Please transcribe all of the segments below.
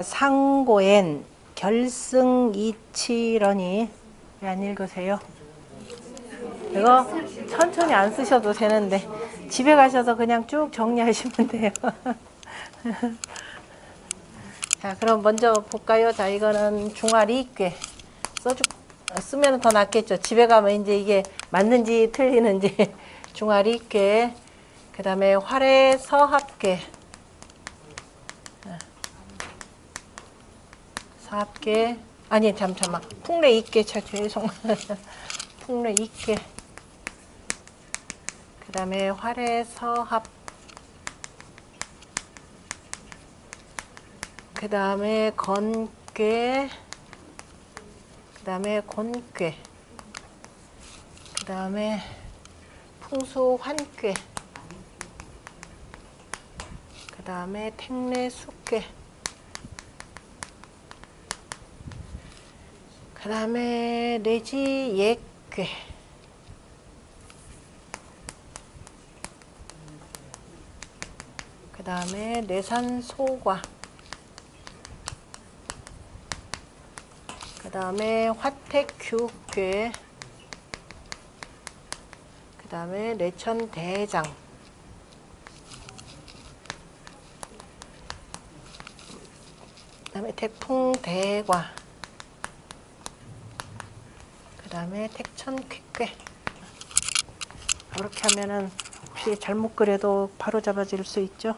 상고엔 결승이치러니 왜 안 읽으세요? 이거 천천히 안 쓰셔도 되는데 집에 가셔서 그냥 쭉 정리하시면 돼요. 자, 그럼 먼저 볼까요? 자, 이거는 중화리익괴 쓰면 더 낫겠죠. 집에 가면 이제 이게 맞는지 틀리는지. 중화리익괴, 그 다음에 활해서합괴, 사합괴, 아니 잠깐만, 풍래익괴, 죄송. 풍래익괴, 그 다음에 활해서합, 그 다음에 건괴, 그 다음에 곤괴, 그 다음에 풍수환괴, 그 다음에 택래숙괴, 그 다음에 내지예괴, 그 다음에 내산소과, 그 다음에 화택규괴, 그 다음에 내천대장, 그 다음에 태풍대과, 그 다음에 택천쾌괴. 이렇게 하면은 혹시 잘못 그려도 바로 잡아질 수 있죠.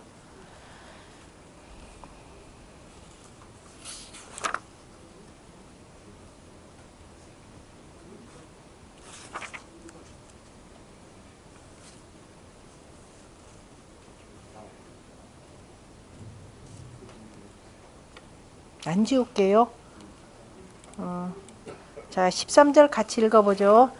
안 지울게요. 자, 13절 같이 읽어보죠.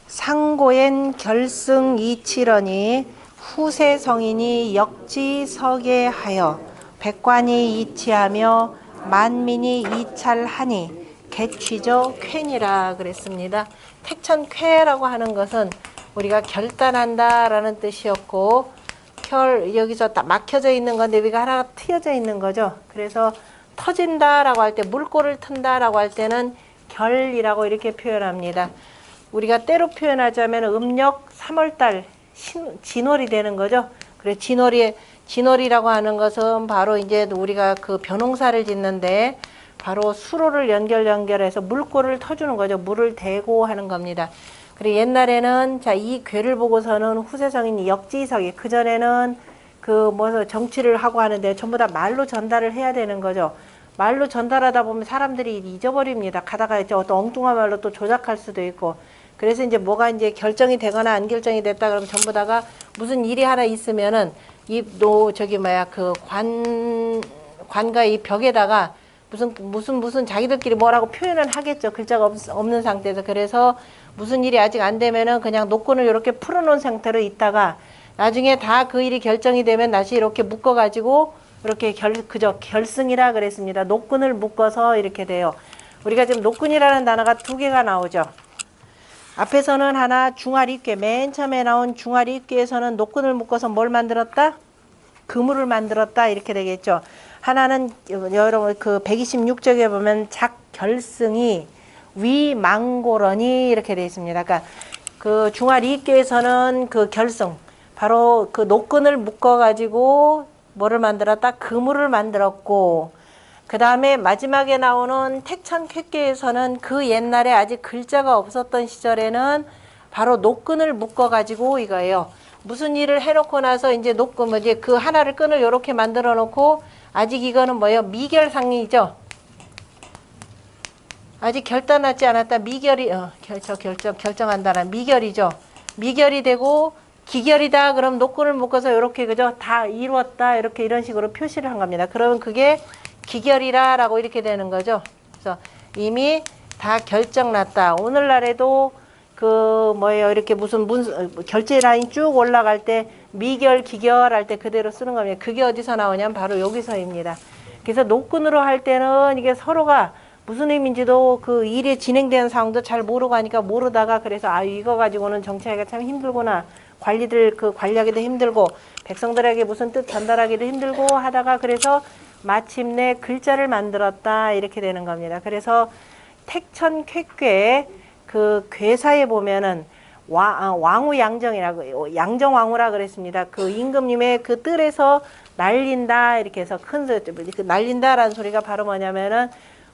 상고엔 결승이치러니 후세성인이 역지서계하여 백관이 이치하며 만민이 이찰하니 개취죠 쾌니라 그랬습니다. 택천쾌라고 하는 것은 우리가 결단한다 라는 뜻이었고, 여기서 딱 막혀져 있는 건데 여기가 하나가 트여져 있는 거죠. 그래서 터진다라고 할 때, 물꼬를 튼다라고 할 때는 결이라고 이렇게 표현합니다. 우리가 때로 표현하자면 음력 3월달 진월이 되는 거죠. 그래서 진월이라고 하는 것은 바로 이제 우리가 그 벼농사를 짓는데 바로 수로를 연결해서 물꼬를 터주는 거죠. 물을 대고 하는 겁니다. 그리고 옛날에는 자, 이 괴를 보고서는 후세성인이 역지석이, 그 전에는 정치를 하고 하는데 전부 다 말로 전달을 해야 되는 거죠. 말로 전달하다 보면 사람들이 잊어버립니다. 가다가 이제 어떤 엉뚱한 말로 또 조작할 수도 있고. 그래서 이제 뭐가 이제 결정이 되거나 안 결정이 됐다 그러면 전부 다가 무슨 일이 하나 있으면은 관과 이 벽에다가 무슨 자기들끼리 뭐라고 표현을 하겠죠. 글자가 없는 상태에서. 그래서 무슨 일이 아직 안 되면은 그냥 노끈을 이렇게 풀어놓은 상태로 있다가 나중에 다 그 일이 결정이 되면 다시 이렇게 묶어가지고 이렇게 결승이라 그랬습니다. 노끈을 묶어서 이렇게 돼요. 우리가 지금 노끈이라는 단어가 두 개가 나오죠. 앞에서는 하나 중화리익괴, 맨 처음에 나온 중화리익괴에서는 노끈을 묶어서 뭘 만들었다? 그물을 만들었다 이렇게 되겠죠. 하나는 여러분 그 126쪽에 보면 작결승이 위망고러니 이렇게 되어 있습니다. 그러니까 그 중화리익괴에서는 그 결승, 바로 그 노끈을 묶어 가지고 뭐를 만들었다? 그물을 만들었고, 그 다음에 마지막에 나오는 택천쾌괴에서는 그 옛날에 아직 글자가 없었던 시절에는 바로 노끈을 묶어 가지고 이거예요. 무슨 일을 해놓고 나서 이제 이제 그 하나를 끈을 이렇게 만들어 놓고, 아직 이거는 뭐예요? 미결상이죠. 아직 결단하지 않았다. 미결이 결정한다는 미결이죠. 미결이 되고 기결이다. 그럼 노끈을 묶어서 이렇게 그죠? 다 이루었다. 이렇게 이런 식으로 표시를 한 겁니다. 그러면 그게 기결이라라고 이렇게 되는 거죠. 그래서 이미 다 결정났다. 오늘날에도 이렇게 무슨 결제 라인 쭉 올라갈 때 미결, 기결 할 때 그대로 쓰는 겁니다. 그게 어디서 나오냐면 바로 여기서입니다. 그래서 노끈으로 할 때는 이게 서로가 무슨 의미인지도 그 일이 진행되는 상황도 잘 모르고 하니까 모르다가 그래서 이거 가지고는 정치하기가 참 힘들구나. 관리하기도 힘들고 백성들에게 무슨 뜻 전달하기도 힘들고 하다가 그래서 마침내 글자를 만들었다 이렇게 되는 겁니다. 그래서 택천쾌괴 그 괴사에 보면은 왕우양정이라고 양정왕후라 그랬습니다. 그 임금님의 그 뜰에서 날린다 이렇게 해서 큰 날린다라는 소리가 바로 뭐냐면은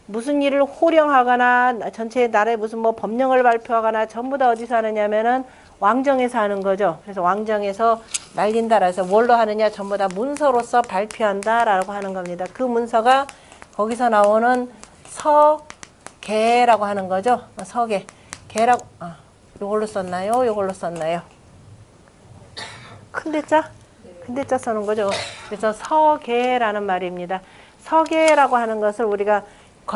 무슨 일을 호령하거나 전체 나라에 무슨 뭐 법령을 발표하거나 전부 다 어디서 하느냐면은 왕정에서 하는 거죠. 그래서 왕정에서 날린다라서 뭘로 하느냐 전부 다 문서로서 발표한다라고 하는 겁니다. 그 문서가 거기서 나오는 서계라고 하는 거죠. 서계. 계라고 요걸로 썼나요? 요걸로 썼나요? 큰 대자? 큰 대자 쓰는 거죠. 그래서 서계라는 말입니다. 서계라고 하는 것을 우리가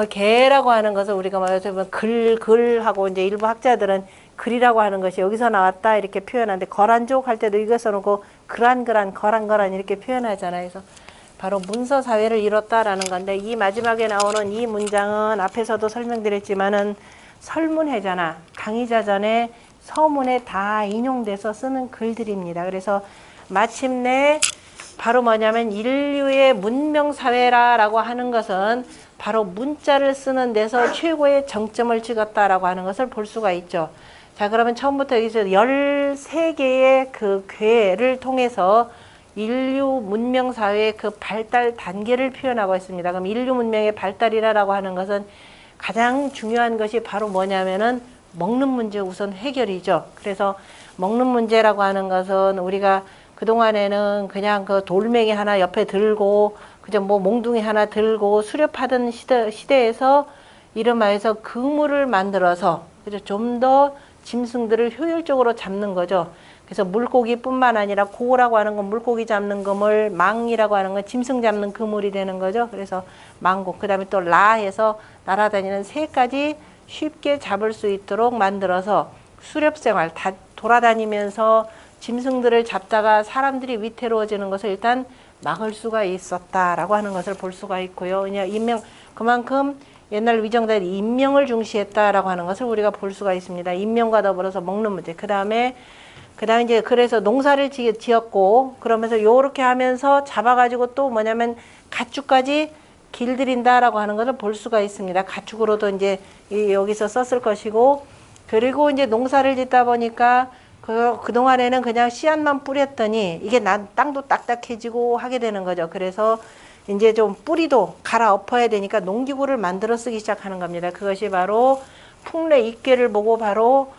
계라고 하는 것을 우리가 말하자면 글하고 이제 일부 학자들은 글이라고 하는 것이 여기서 나왔다 이렇게 표현하는데 거란족 할 때도 이거 써놓고 거란 이렇게 표현하잖아요. 그래서 바로 문서 사회를 이뤘다라는 건데 이 마지막에 나오는 이 문장은 앞에서도 설명드렸지만은 설문회자나 강의자전에 서문에 다 인용돼서 쓰는 글들입니다. 그래서 마침내 바로 뭐냐면 인류의 문명사회라고 하는 것은 바로 문자를 쓰는 데서 최고의 정점을 찍었다라고 하는 것을 볼 수가 있죠. 자, 그러면 처음부터 여기서 13개의 그 괴를 통해서 인류 문명사회의 그 발달 단계를 표현하고 있습니다. 그럼 인류 문명의 발달이라고 하는 것은 가장 중요한 것이 바로 뭐냐면은 먹는 문제 우선 해결이죠. 그래서 먹는 문제라고 하는 것은 우리가 그동안에는 그냥 그 돌멩이 하나 옆에 들고 그저 뭐 몽둥이 하나 들고 수렵하던 시대에서 이름하여서 그물을 만들어서 그죠 좀 더 짐승들을 효율적으로 잡는 거죠. 그래서 물고기뿐만 아니라 고라고 하는 건 물고기 잡는 그물, 망이라고 하는 건 짐승 잡는 그물이 되는 거죠. 그래서 망고, 그 다음에 또 라해서 날아다니는 새까지 쉽게 잡을 수 있도록 만들어서 수렵생활, 다 돌아다니면서 짐승들을 잡다가 사람들이 위태로워지는 것을 일단 막을 수가 있었다라고 하는 것을 볼 수가 있고요. 그냥 그만큼 옛날 위정자들이 인명을 중시했다라고 하는 것을 우리가 볼 수가 있습니다. 인명과 더불어서 먹는 문제. 그 다음에 이제 그래서 농사를 지었고 그러면서 요렇게 하면서 잡아가지고 또 뭐냐면 가축까지 길들인다라고 하는 것을 볼 수가 있습니다. 가축으로도 이제 여기서 썼을 것이고 그리고 이제 농사를 짓다 보니까 그동안에는 그냥 씨앗만 뿌렸더니 이게 땅도 딱딱해지고 하게 되는 거죠. 그래서 이제 좀 뿌리도 갈아엎어야 되니까 농기구를 만들어 쓰기 시작하는 겁니다. 그것이 바로 풍래 입계를 보고 바로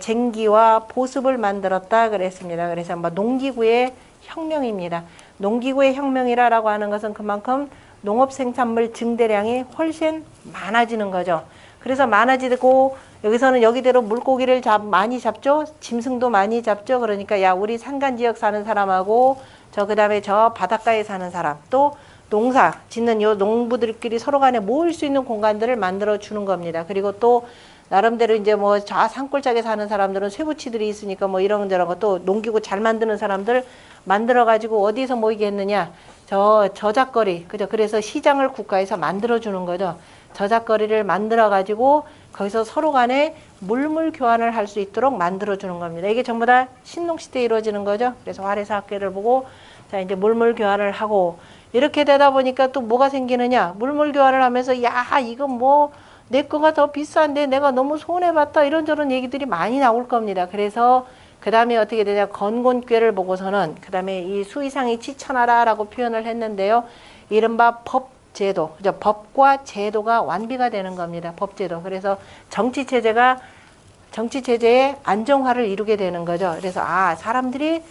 쟁기와 보습을 만들었다 그랬습니다. 그래서 뭐 농기구의 혁명입니다. 농기구의 혁명이라고 하는 것은 그만큼 농업 생산물 증대량이 훨씬 많아지는 거죠. 그래서 많아지고 여기서는 여기대로 물고기를 많이 잡죠. 짐승도 많이 잡죠. 그러니까 야 우리 산간 지역 사는 사람하고 그다음에 저 바닷가에 사는 사람 또 농사 짓는 요 농부들끼리 서로 간에 모일 수 있는 공간들을 만들어 주는 겁니다. 그리고 또 나름대로 이제 뭐 저 산골짜기에 사는 사람들은 쇠붙이들이 있으니까 뭐 이런저런 거 또 농기구 잘 만드는 사람들 만들어 가지고 어디서 모이게 했느냐 저작거리 그죠. 그래서 시장을 국가에서 만들어 주는 거죠. 저작거리를 만들어 가지고 거기서 서로 간에 물물 교환을 할 수 있도록 만들어 주는 겁니다. 이게 전부 다 신농 시대에 이루어지는 거죠. 그래서 화례사학계를 보고 자 이제 물물 교환을 하고 이렇게 되다 보니까 또 뭐가 생기느냐 물물 교환을 하면서 야 이거 뭐 내 거가 더 비싼데 내가 너무 손해봤다 이런저런 얘기들이 많이 나올 겁니다. 그래서 그 다음에 어떻게 되냐 건곤꾀를 보고서는 그 다음에 이 수의상이 치천하라라고 표현을 했는데요. 이른바 법제도, 그죠? 법과 제도가 완비가 되는 겁니다. 법제도. 그래서 정치체제의 안정화를 이루게 되는 거죠. 그래서 사람들이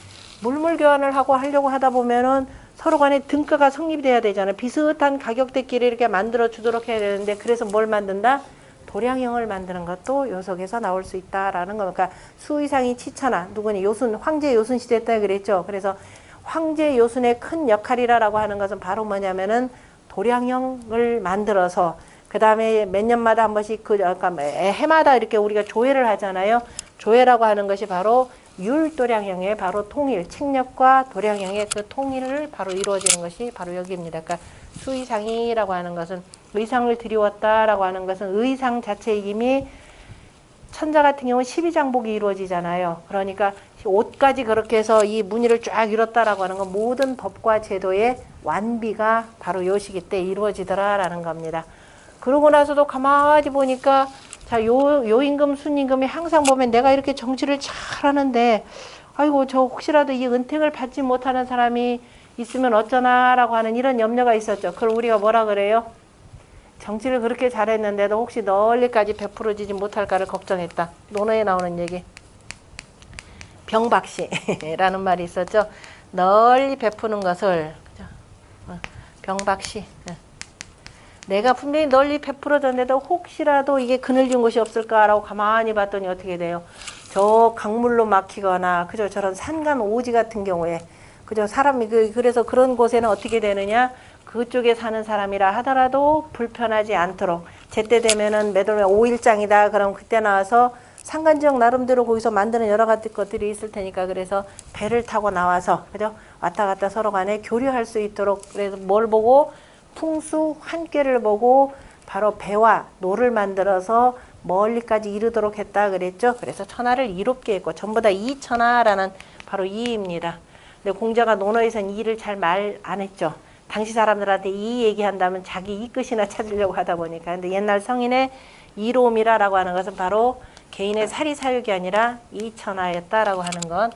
물물 교환을 하려고 하다 보면은 서로 간에 등가가 성립돼야 되잖아요. 비슷한 가격대끼리 이렇게 만들어 주도록 해야 되는데 그래서 뭘 만든다? 도량형을 만드는 것도 요 속에서 나올 수 있다라는 거. 그러니까 수의상이 치천하 누구니 요순 황제 요순 시대 때 그랬죠. 그래서 황제 요순의 큰 역할이라고 하는 것은 바로 뭐냐면은 도량형을 만들어서 그 다음에 몇 년마다 한 번씩 그러니까 해마다 이렇게 우리가 조회를 하잖아요. 조회라고 하는 것이 바로 율도량형의 바로 통일, 책력과 도량형의 그 통일을 바로 이루어지는 것이 바로 여기입니다. 그러니까 수의상이라고 하는 것은 의상을 드리웠다라고 하는 것은 의상 자체의 이미 천자 같은 경우는 12장복이 이루어지잖아요. 그러니까 옷까지 그렇게 해서 이 무늬를 쫙 이뤘다라고 하는 건 모든 법과 제도의 완비가 바로 요 시기 때 이루어지더라라는 겁니다. 그러고 나서도 가만히 보니까 자, 요임금, 순임금이 항상 보면 내가 이렇게 정치를 잘 하는데 아이고 저 혹시라도 이 은택을 받지 못하는 사람이 있으면 어쩌나라고 하는 이런 염려가 있었죠. 그걸 우리가 뭐라 그래요? 정치를 그렇게 잘했는데도 혹시 널리까지 베풀어지지 못할까를 걱정했다. 논어에 나오는 얘기. 병박시라는 말이 있었죠. 널리 베푸는 것을 병박시. 내가 분명히 널리 베풀어졌는데도 혹시라도 이게 그늘진 곳이 없을까라고 가만히 봤더니 어떻게 돼요? 저 강물로 막히거나 그저 저런 산간 오지 같은 경우에 그저 사람이 그래서 그런 곳에는 어떻게 되느냐? 그쪽에 사는 사람이라 하더라도 불편하지 않도록 제때 되면은 매달 5일장이다. 그럼 그때 나와서 산간지역 나름대로 거기서 만드는 여러 가지 것들이 있을 테니까 그래서 배를 타고 나와서 그죠? 왔다 갔다 서로 간에 교류할 수 있도록 그래서 뭘 보고 풍수 환께를 보고 바로 배와 노를 만들어서 멀리까지 이르도록 했다 그랬죠. 그래서 천하를 이롭게 했고 전부 다 이천하라는 바로 이입니다. 근데 공자가 논어에서는 이를 잘 말 안 했죠. 당시 사람들한테 이 얘기한다면 자기 이끝이나 찾으려고 하다 보니까. 근데 옛날 성인의 이로움이라고 하는 것은 바로 개인의 사리사욕이 아니라 이천하였다라고 하는 건.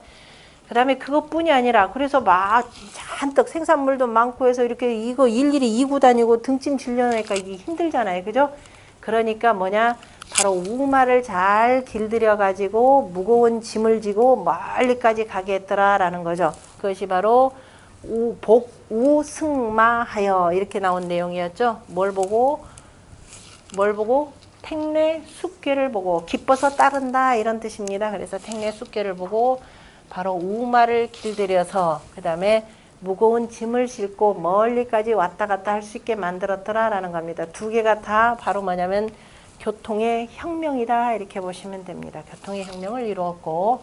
그 다음에 그것뿐이 아니라 그래서 막 잔뜩 생산물도 많고 해서 이렇게 이거 일일이 이고 다니고 등짐 질려니까 이게 힘들잖아요. 그죠? 그러니까 뭐냐? 바로 우마를 잘 길들여 가지고 무거운 짐을 지고 멀리까지 가게 했더라라는 거죠. 그것이 바로 우승마하여 이렇게 나온 내용이었죠. 뭘 보고 택내 숙궤를 보고 기뻐서 따른다 이런 뜻입니다. 그래서 택내 숙궤를 보고 바로 우마를 길들여서 그 다음에 무거운 짐을 싣고 멀리까지 왔다 갔다 할 수 있게 만들었더라라는 겁니다. 두 개가 다 바로 뭐냐면 교통의 혁명이다 이렇게 보시면 됩니다. 교통의 혁명을 이루었고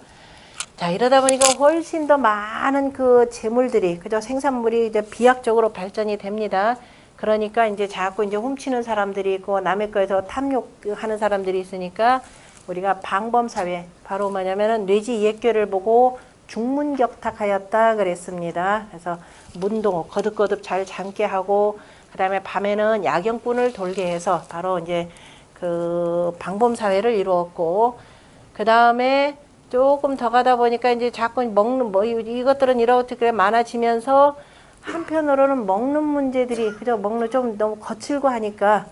자 이러다 보니까 훨씬 더 많은 그 재물들이 그죠 생산물이 이제 비약적으로 발전이 됩니다. 그러니까 이제 자꾸 이제 훔치는 사람들이 있고 남의 거에서 탐욕하는 사람들이 있으니까 우리가 방범사회 바로 뭐냐면은 뇌지예교를 보고 중문격탁하였다 그랬습니다. 그래서 문동 거듭거듭 잘 잠게 하고 그 다음에 밤에는 야경꾼을 돌게 해서 바로 이제 그 방범사회를 이루었고 그 다음에 조금 더 가다 보니까 이제 자꾸 먹는 뭐 이것들은 이렇게 많아지면서 한편으로는 먹는 문제들이 그저 먹는 좀 너무 거칠고 하니까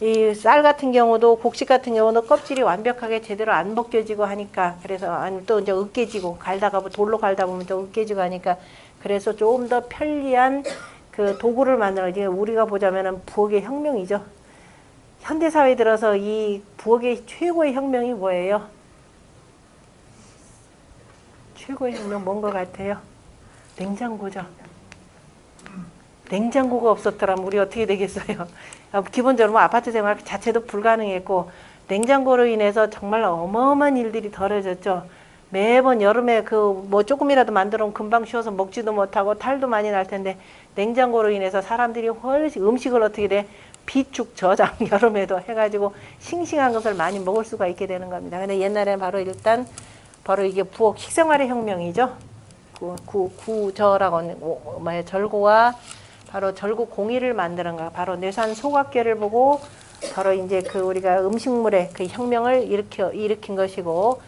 이 쌀 같은 경우도 곡식 같은 경우도 껍질이 완벽하게 제대로 안 벗겨지고 하니까 그래서 아니 또 이제 으깨지고 갈다가 돌로 갈다 보면 또 으깨지고 하니까 그래서 조금 더 편리한 그 도구를 만들어 이제 우리가 보자면은 부엌의 혁명이죠. 현대 사회에 들어서 이 부엌의 최고의 혁명이 뭐예요? 최고의 혁명 뭔 것 같아요? 냉장고죠. 냉장고가 없었더라면 우리 어떻게 되겠어요? 기본적으로 뭐 아파트 생활 자체도 불가능했고 냉장고로 인해서 정말 어마어마한 일들이 덜어졌죠. 매번 여름에 그 뭐 조금이라도 만들어 놓으면 금방 쉬어서 먹지도 못하고 탈도 많이 날 텐데 냉장고로 인해서 사람들이 훨씬 음식을 어떻게 돼? 비축 저장 여름에도 해가지고 싱싱한 것을 많이 먹을 수가 있게 되는 겁니다. 근데 옛날에는 바로 일단 바로 이게 부엌 식생활의 혁명이죠. 구저라고 뭐야 절구와 바로 절구 공의를 만드는 거 바로 뇌산 소각계를 보고 바로 이제 그 우리가 음식물의 그 혁명을 일으킨 것이고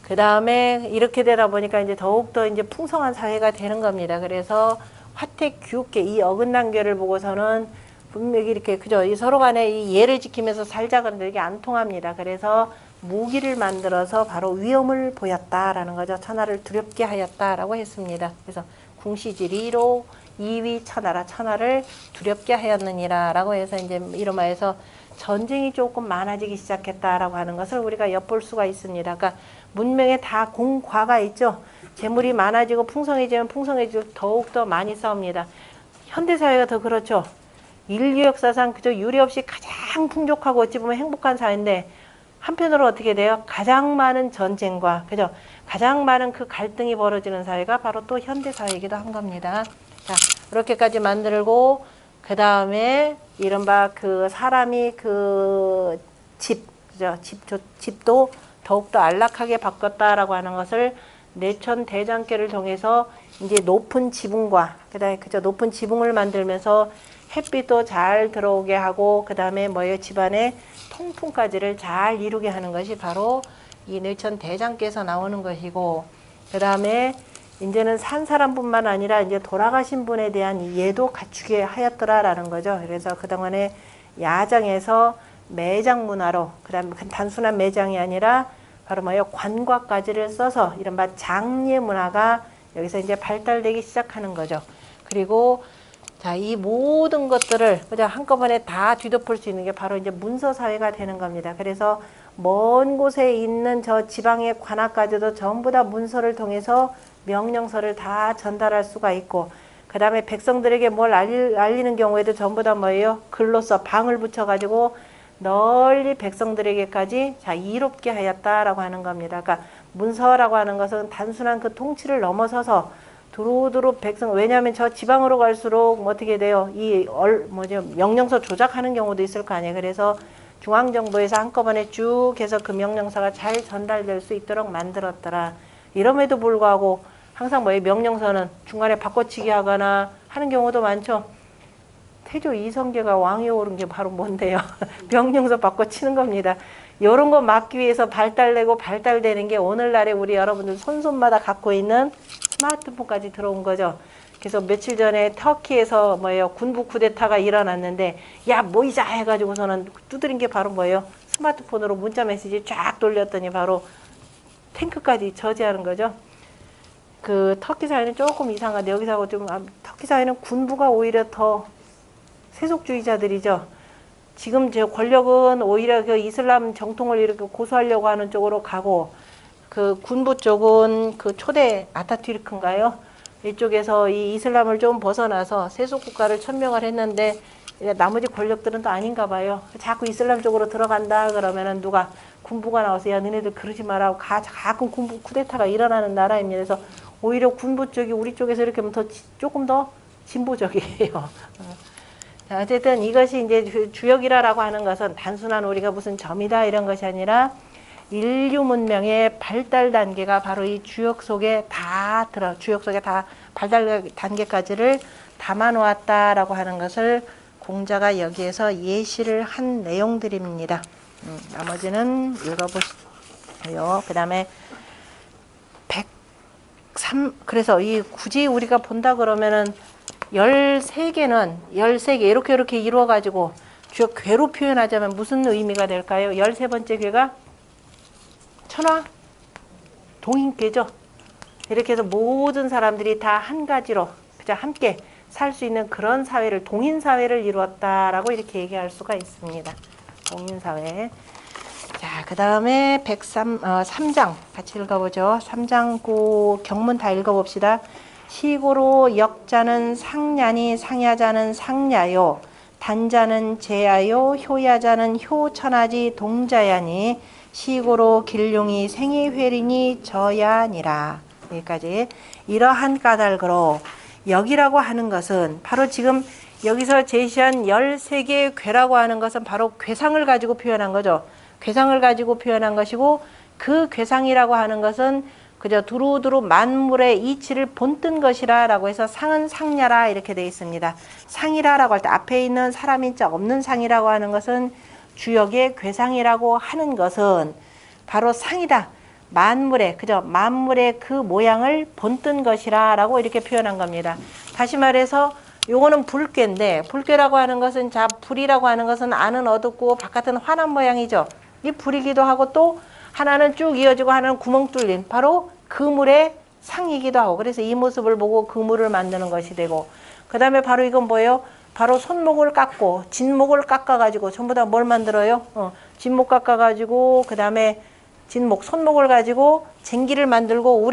그 다음에 이렇게 되다 보니까 이제 더욱더 이제 풍성한 사회가 되는 겁니다. 그래서 화택 규계 이 어긋난 궤를 보고서는 분명히 이렇게 그죠 이 서로 간에 이 예를 지키면서 살자 그런데 이게 안 통합니다. 그래서 무기를 만들어서 바로 위험을 보였다라는 거죠. 천하를 두렵게 하였다라고 했습니다. 그래서 궁시지리로 이위 천하라 천하를 두렵게 하였느니라 라고 해서 이제 이름하여서 전쟁이 조금 많아지기 시작했다라고 하는 것을 우리가 엿볼 수가 있습니다. 그러니까 문명에 다 공과가 있죠. 재물이 많아지고 풍성해지면 풍성해지고 더욱더 많이 싸웁니다. 현대사회가 더 그렇죠. 인류 역사상 그저 유례 없이 가장 풍족하고 어찌 보면 행복한 사회인데 한편으로 어떻게 돼요? 가장 많은 전쟁과 그죠? 가장 많은 그 갈등이 벌어지는 사회가 바로 또 현대사회이기도 한 겁니다. 자, 이렇게까지 만들고 그 다음에 이른바 그 사람이 그 집 그죠? 집도 더욱더 안락하게 바꿨다라고 하는 것을 내천 대장계를 통해서 이제 높은 지붕과 그다음에 그저 높은 지붕을 만들면서 햇빛도 잘 들어오게 하고 그다음에 뭐예요? 집안의 통풍까지를 잘 이루게 하는 것이 바로 이 내천 대장께서 나오는 것이고 그다음에 이제는 산 사람뿐만 아니라 이제 돌아가신 분에 대한 예도 갖추게 하였더라라는 거죠. 그래서 그동안에 야장에서 매장 문화로 그다음에 단순한 매장이 아니라 바로 뭐예요? 관과까지를 써서 이른바 장례 문화가 여기서 이제 발달되기 시작하는 거죠. 그리고 자, 이 모든 것들을 그냥 한꺼번에 다 뒤덮을 수 있는 게 바로 이제 문서 사회가 되는 겁니다. 그래서 먼 곳에 있는 저 지방의 관아까지도 전부 다 문서를 통해서 명령서를 다 전달할 수가 있고 그 다음에 백성들에게 뭘 알리는 경우에도 전부 다 뭐예요? 글로써 방을 붙여가지고 널리 백성들에게까지 자 이롭게 하였다라고 하는 겁니다. 그러니까 문서라고 하는 것은 단순한 그 통치를 넘어서서 두루두루 백성 왜냐하면 저 지방으로 갈수록 뭐 어떻게 돼요? 명령서 조작하는 경우도 있을 거 아니에요. 그래서 중앙정부에서 한꺼번에 쭉 해서 그 명령서가 잘 전달될 수 있도록 만들었더라. 이럼에도 불구하고 항상 뭐예요? 명령서는 중간에 바꿔치기 하거나 하는 경우도 많죠. 태조 이성계가 왕이 오른 게 바로 뭔데요? 명령서 바꿔치는 겁니다. 이런 거 막기 위해서 발달되고 발달되는 게 오늘날에 우리 여러분들 손손마다 갖고 있는 스마트폰까지 들어온 거죠. 그래서 며칠 전에 터키에서 뭐예요? 군부 쿠데타가 일어났는데 야 모이자 해가지고서는 두드린 게 바로 뭐예요? 스마트폰으로 문자 메시지 쫙 돌렸더니 바로 탱크까지 저지하는 거죠. 그 터키 사회는 조금 이상한데 여기서 좀 터키 사회는 군부가 오히려 더 세속주의자들이죠. 지금 제 권력은 오히려 그 이슬람 정통을 이렇게 고수하려고 하는 쪽으로 가고 그 군부 쪽은 그 초대 아타투르크인가요? 이쪽에서 이 이슬람을 좀 벗어나서 세속 국가를 천명을 했는데 나머지 권력들은 또 아닌가 봐요. 자꾸 이슬람 쪽으로 들어간다 그러면은 누가 군부가 나와서 야 너네들 그러지 마라고 가끔 군부 쿠데타가 일어나는 나라입니다. 그래서 오히려 군부 쪽이 우리 쪽에서 이렇게 하면 조금 더 진보적이에요. 자, 어쨌든 이것이 이제 주역이라고 하는 것은 단순한 우리가 무슨 점이다 이런 것이 아니라 인류 문명의 발달 단계가 바로 이 주역 속에 다 발달 단계까지를 담아 놓았다라고 하는 것을 공자가 여기에서 예시를 한 내용들입니다. 나머지는 읽어보세요. 그 다음에 103, 그래서 이 굳이 우리가 본다 그러면은 13개 이렇게 이루어가지고 주역 괴로 표현하자면 무슨 의미가 될까요? 13번째 괴가 천하 동인괴죠. 이렇게 해서 모든 사람들이 다 한 가지로 그저 함께 살 수 있는 그런 사회를 동인사회를 이루었다라고 이렇게 얘기할 수가 있습니다. 동인사회. 자, 그 다음에 3장 같이 읽어보죠. 3장 그 경문 다 읽어봅시다. 시고로 역자는 상냐니 상야자는 상야요 단자는 제야요 효야자는 효천하지 동자야니 시고로 길룡이 생이회리니 저야니라. 여기까지. 이러한 까닭으로 역이라고 하는 것은 바로 지금 여기서 제시한 13개의 괴라고 하는 것은 바로 괴상을 가지고 표현한 거죠. 괴상을 가지고 표현한 것이고 그 괴상이라고 하는 것은 그저 두루두루 만물의 이치를 본뜬 것이라 라고 해서 상은 상야라 이렇게 되어 있습니다. 상이라고 할 때 앞에 있는 사람인자 없는 상이라고 하는 것은 주역의 괴상이라고 하는 것은 바로 상이다. 만물의 그 모양을 본뜬 것이라 라고 이렇게 표현한 겁니다. 다시 말해서 요거는 불괴인데 불괴라고 하는 것은 자 불이라고 하는 것은 안은 어둡고 바깥은 환한 모양이죠. 이 불이기도 하고 또 하나는 쭉 이어지고 하나는 구멍 뚫린 바로 그물의 상이기도 하고 그래서 이 모습을 보고 그물을 만드는 것이 되고 그 다음에 바로 이건 뭐예요? 바로 손목을 깎고 진목을 깎아가지고 전부 다 뭘 만들어요? 진목 깎아가지고 그 다음에 손목을 가지고 쟁기를 만들고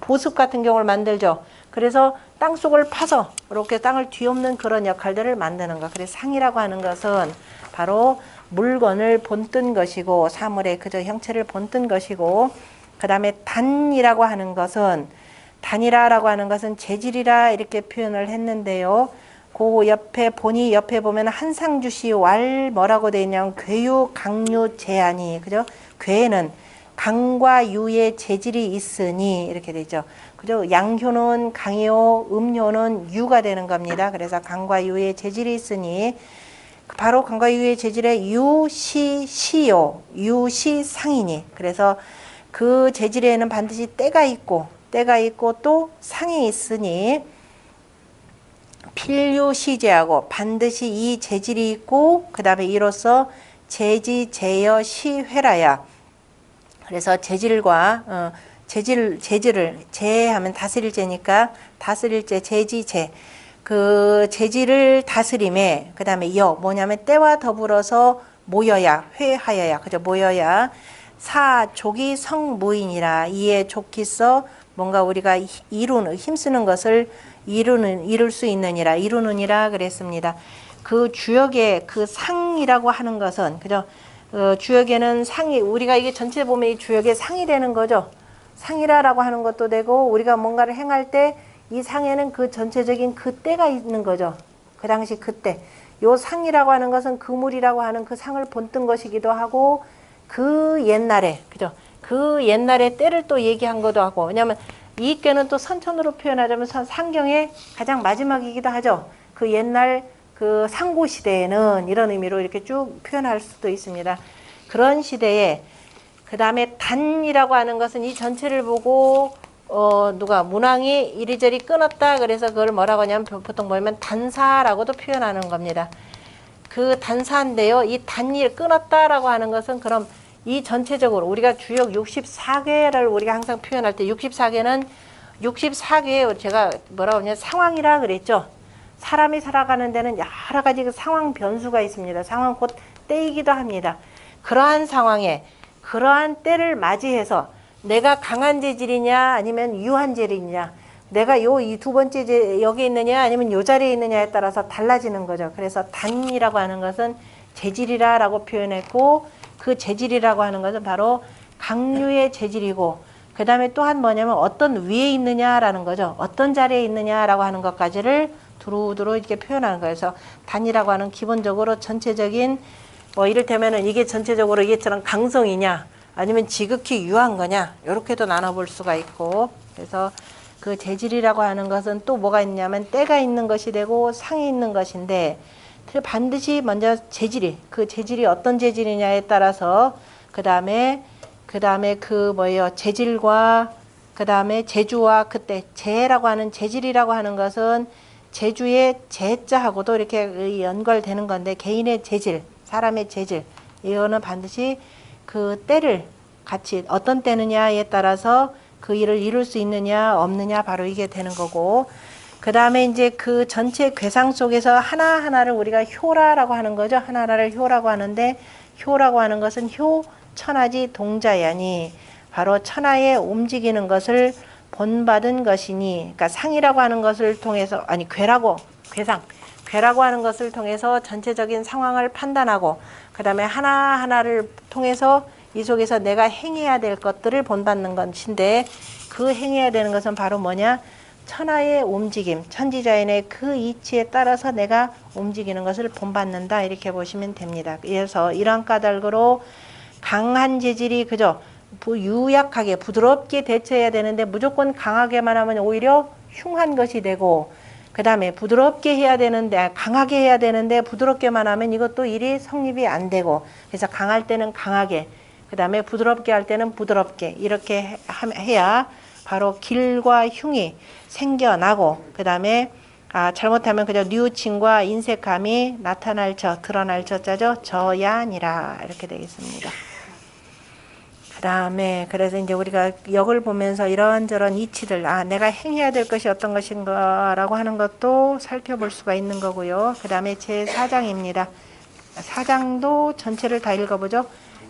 보습 같은 경우를 만들죠. 그래서 땅 속을 파서 이렇게 땅을 뒤엎는 그런 역할들을 만드는 것. 그래서 상이라고 하는 것은 바로 물건을 본뜬 것이고 사물의 그저 형체를 본뜬 것이고 그 다음에 단이라고 하는 것은 단이라고 하는 것은 재질이라 이렇게 표현을 했는데요. 그 옆에 보니 옆에 보면 한상주시 왈 뭐라고 돼 있냐면 괴유 강유 제한이 그죠? 괴는 강과 유의 재질이 있으니 이렇게 되죠. 그죠? 양효는 강이요, 음효는 유가 되는 겁니다. 그래서 강과 유의 재질이 있으니 바로 강과 유의 재질의 유시 시요, 유시 상이니. 그래서 그 재질에는 반드시 때가 있고 또 상이 있으니 필요시제하고 반드시 이 재질이 있고 그 다음에 이로써 재지 제여 시회라야. 그래서 재질과 재질을 제하면 다스릴 제니까 다스릴 제 재지 제. 그 재질을 다스림에 그 다음에 뭐냐면 때와 더불어서 모여야 회하여야 그죠? 모여야 사족이 성무인이라 이에 족기서 뭔가 우리가 힘쓰는 것을 이룰 수 있느니라 이루느니라 그랬습니다. 그 주역의 그 상이라고 하는 것은 그죠? 주역에는 상이 우리가 이게 전체 보면 이 주역의 상이 되는 거죠. 상이라고 하는 것도 되고 우리가 뭔가를 행할 때 이 상에는 그 전체적인 그 때가 있는 거죠. 그 당시 그때 요 상이라고 하는 것은 그물이라고 하는 그 상을 본뜬 것이기도 하고 그 옛날에 그죠? 그 옛날의 때를 또 얘기한 것도 하고 왜냐하면 이 꾀는 또 선천으로 표현하자면 상경의 가장 마지막이기도 하죠. 그 옛날 그 상고 시대에는 이런 의미로 이렇게 쭉 표현할 수도 있습니다. 그런 시대에 그 다음에 단이라고 하는 것은 이 전체를 보고 누가 문왕이 이리저리 끊었다 그래서 그걸 뭐라고 하냐면 보통 보면 단사라고도 표현하는 겁니다. 그 단사인데요. 이 단이 끊었다라고 하는 것은 그럼 이 전체적으로 우리가 주역 64개를 우리가 항상 표현할 때 64개는 64개의 제가 뭐라고 하냐 상황이라 그랬죠. 사람이 살아가는 데는 여러 가지 그 상황 변수가 있습니다. 상황 곧 때이기도 합니다. 그러한 상황에 그러한 때를 맞이해서 내가 강한 재질이냐 아니면 유한 재질이냐 내가 이 두 번째 여기 있느냐 아니면 요 자리에 있느냐에 따라서 달라지는 거죠. 그래서 단이라고 하는 것은 재질이라고 표현했고 그 재질이라고 하는 것은 바로 강류의 재질이고 그 다음에 또한 뭐냐면 어떤 위에 있느냐라는 거죠. 어떤 자리에 있느냐라고 하는 것까지를 두루두루 이렇게 표현하는 거예요. 그래서 단이라고 하는 기본적으로 전체적인 뭐 이를테면은 이게 전체적으로 이게처럼 강성이냐 아니면 지극히 유한 거냐 이렇게도 나눠볼 수가 있고 그래서 그 재질이라고 하는 것은 또 뭐가 있냐면 때가 있는 것이 되고 상이 있는 것인데 반드시 먼저 그 재질이 어떤 재질이냐에 따라서 그 다음에 그 뭐예요 재질과 그 다음에 재주와 그때 재라고 하는 재질이라고 하는 것은 재주의 재자하고도 이렇게 연결되는 건데 개인의 재질 사람의 재질 이거는 반드시 그 때를 같이 어떤 때느냐에 따라서 그 일을 이룰 수 있느냐 없느냐 바로 이게 되는 거고 그 다음에 이제 그 전체 괴상 속에서 하나하나를 우리가 효라라고 하는 거죠. 하나하나를 효라고 하는데 효라고 하는 것은 효 천하지 동자야니 바로 천하에 움직이는 것을 본받은 것이니 그러니까 상이라고 하는 것을 통해서 아니 괴라고 하는 것을 통해서 전체적인 상황을 판단하고 그 다음에 하나하나를 통해서 이 속에서 내가 행해야 될 것들을 본받는 것인데 그 행해야 되는 것은 바로 뭐냐 천하의 움직임 천지자연의 그 이치에 따라서 내가 움직이는 것을 본받는다 이렇게 보시면 됩니다. 그래서 이런 까닭으로 강한 재질이 그죠 유약하게 부드럽게 대처해야 되는데 무조건 강하게만 하면 오히려 흉한 것이 되고 그 다음에 부드럽게 해야 되는데 강하게 해야 되는데 부드럽게만 하면 이것도 일이 성립이 안 되고 그래서 강할 때는 강하게 그 다음에 부드럽게 할 때는 부드럽게 이렇게 해야 바로 길과 흉이 생겨나고 그 다음에 잘못하면 그저 뉘우침과 인색함이 나타날 드러날 저자죠 저야니라 이렇게 되겠습니다. 그 다음에 그래서 이제 우리가 역을 보면서 이런저런 이치들 내가 행해야 될 것이 어떤 것인가라고 하는 것도 살펴볼 수가 있는 거고요. 그 다음에 제4장입니다. 4장도 전체를 다 읽어보죠.